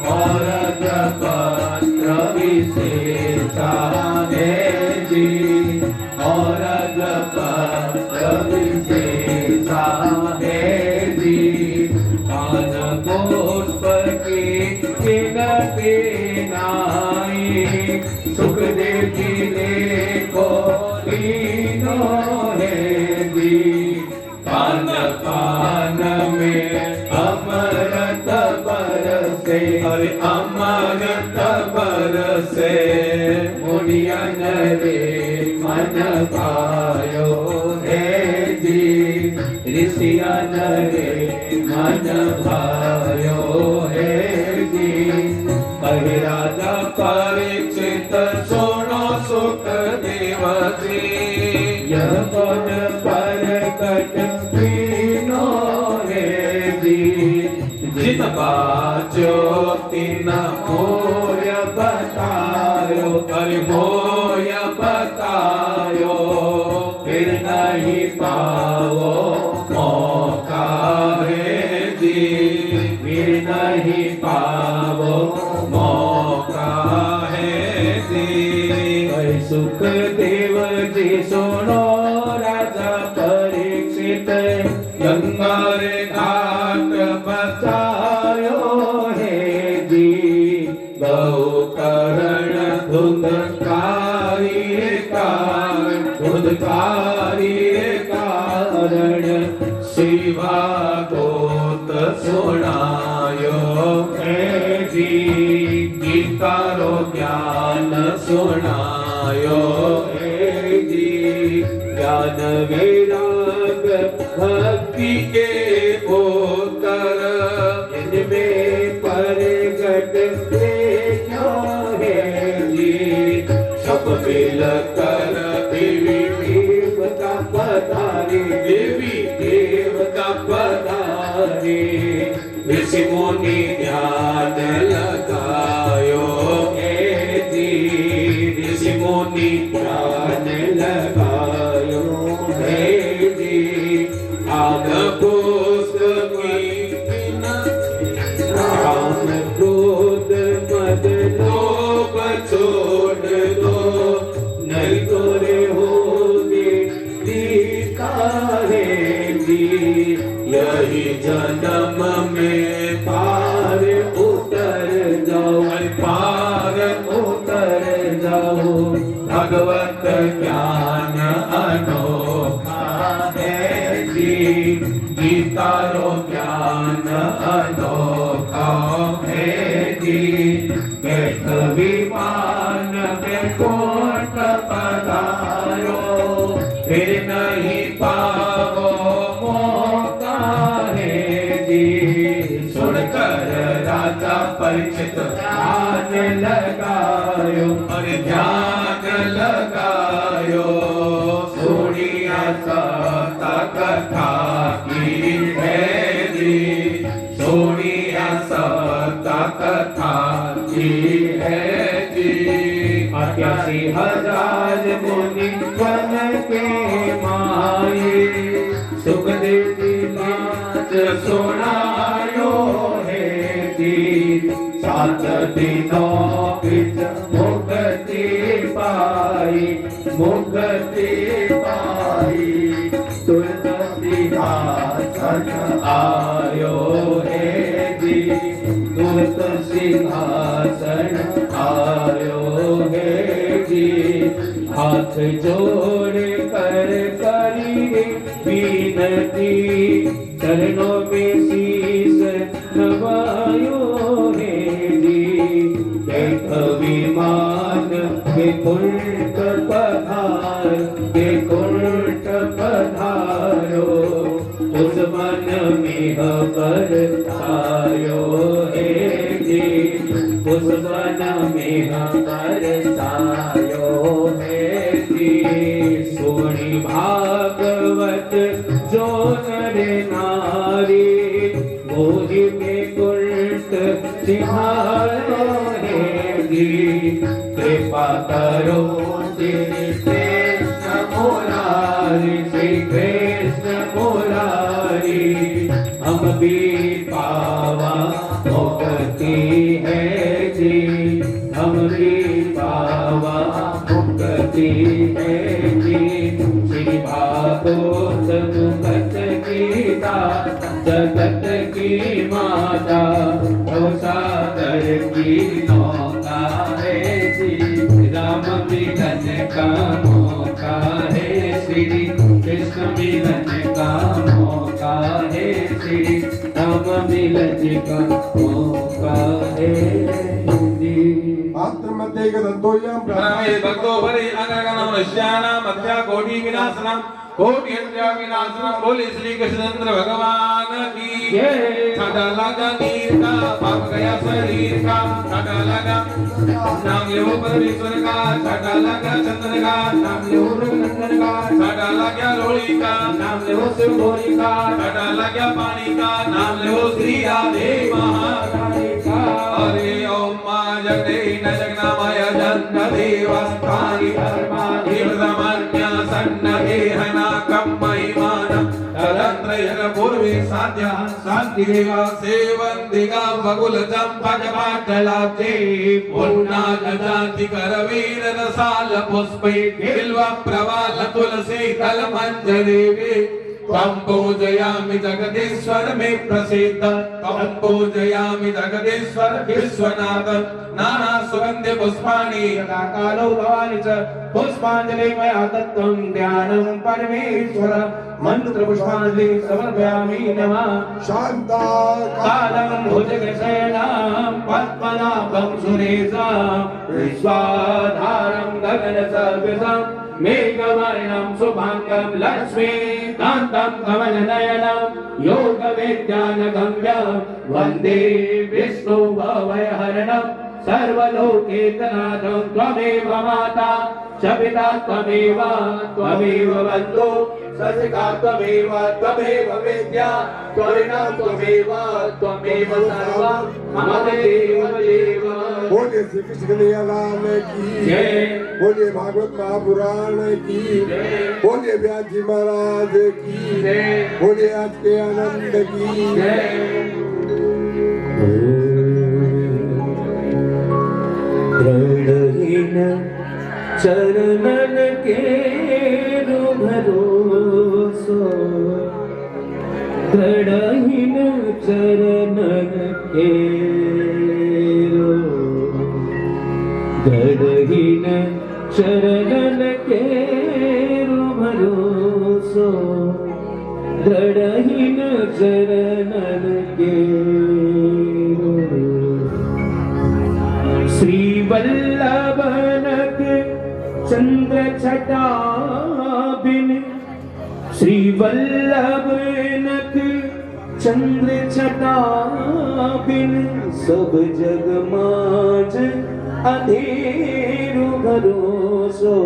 और पत्र विशेषा है जी, और पत्र विशेषा है जी। पान पुष्प की गिनती नाई, सुखदेव जी ने को तीनों है जी। पान पान में अमृत बरसे, अरे अमृत बरसे। मुनियन रे मन पायो है जी, ऋषियन रे मन पायो है जी। कहे राजा परीक्षित सुनो सुखदेव जी, यह गुण प्रकट तीनों है जी। जिन बाचो तिन मोय बतायो, अरे मोय बतायो। फिर नहीं पाओ मौका है जी, फिर नहीं पाओ मौका है जी। सुखदेव जी सुनो राजा परीक्षित, गंगा रे घाट बचायो है जी। गौकर्ण धुंधकारी कारण, धुंधकारी कारण। शिवा गोत सुनायो है जी, गीता रो ज्ञान सुनायो है जी। ज्ञान वैराग भक्ति के उत्तर, इनमें प्रगट क्यों है जी। सब मिल कर देवी देवता पधारे, देवी देवता पधारे। ऋषि मुनि ध्यान लगायो है जी, ऋषि मुनि ध्यान लगायो है जी। आग पुष्प की राम क्रोध मद लोभ छोड़ दो, नहीं तो रे होगे दीता है जी। यही जन्म में पार उतर जाओ, पार उतर जाओ। भगवत ज्ञान अनोखा है जी, गीता रो ज्ञान अनोखा है जी। बैठ विमान में कोट पधारो, फिर नहीं पाओ मौका है जी। सुनकर राजा परीक्षित ध्यान लगायो, और ध्यान लगायो। सुनिया सता कथा की है जी, सुनिया सता कथा की है जी। 80,000 मुनि बन के माए, सुखदेव जी नाच सुनायो है जी। 7 दिनों बिच मुक्ति पाई, मुक्ति पाई। तुलसी सिंहासन आयो है जी, तुलसी सिंहासन आयो है जी। हाथ जोड़ कर करी विनती, चरणों में शीश नवायो है जी। बैठ विमान विकुंठ पधार, विकुंठ पधारो। उस मन बरसायो है जी, उस वन में बरसायो है जी। सोनी भागवत जो नर नारी, मोहि में कुंठ सिंहायो है जी। कृपा करो श्री कृष्ण मुरारी, श्री कृष्ण मुरारी। हम भी पावा मुक्ति है जी, हम भी पावा मुक्ति है जी। श्री भागवत मुक्त गीता, जगत की माता, सागर की नौका है जी। राम मिलन का मौका है, श्री कृष्ण मिलन का मौका है, श्री राम मिलन का मौका है जी। भक्तो बरे अनगणम नश्यानां मध्या कोटि विनाशनम, कोटि अंत्या विनाशनम। बोले श्री कृष्णचंद्र भगवान की जय। ठाडा लगा नीर का, पाप गया शरीर का, ठाडा लगा नाम ले परमेश्वर का, ठाडा लगा चंद्र का, नाम ले रघुनंदन का, ठाडा लगा लोली का, नाम ले शिव भोरी का, ठाडा लगा पानी का, नाम ले श्री राधे महारानी का। अरे ओम मा जगदे न जगनामय जन्म देवस्थानि धर्मानि ब्रह्मण्य सन्नदेहना कम महिमानं तदन्त्रयन पूर्वे साध्या शान्तिरेवा सेवन्तिका बकुल चम्पक पाटलाब्धे पुन्नाग जाति करवीर रसाल पुष्पे बिल्व प्रवाल तुलसी दल मंजरेवे। त्वं पूजयामि जगदीश्वर में प्रसिद्ध, त्वं पूजयामि जगदीश्वर विश्वनाथ। नाना सुगंधि पुष्पाणि यथा कालो भवानि च, पुष्पांजलि मया दत्तं ध्यानं परमेश्वर। मंत्र पुष्पांजलि समर्पयामि नमः। शान्ताकारं भुजगशयनं पद्मनाभं सुरेशं, विश्वाधारं गगनसदृशं मेघवर्णं शुभांगं लक्ष्मीकान्तं कमलनयनं योगविद्यानगम्यं वन्दे विष्णुभवहरणं। सर्वलोकैकनाथं त्वमेव माता च पिता त्वमेव, त्वमेव बन्धुः सखा त्वमेव, त्वमेव विद्या त्वरिणा त्वमेव, त्वमेव सर्वं मम देव देव। बोलिए श्री कृष्ण कन्हैया लाल की जय, बोलिए भागवत महापुराण की जय, बोलिए व्यास जी महाराज की जय, बोलिए आज के आनंद की जय। दृढ़हीन चरणन के भरोसो, दृढ़हीन चरणन के, दृढ़हीन चरणन के भरोसो, दृढ़हीन चरणन के। श्री वल्लभनक चंद्र छटा बिन, श्री वल्लभनक चंद्र छटा बिन, सब जग माज अंधेरु भरोसो,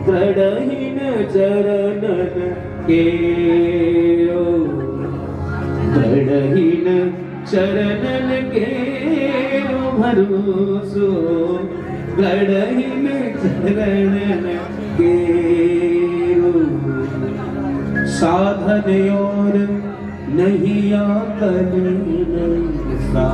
दृढ़हीन चरणन के, दृढ़हीन चरणन के भरोसो, दृढ़हीन चरणन के। साधन और नहीं आकलन सा,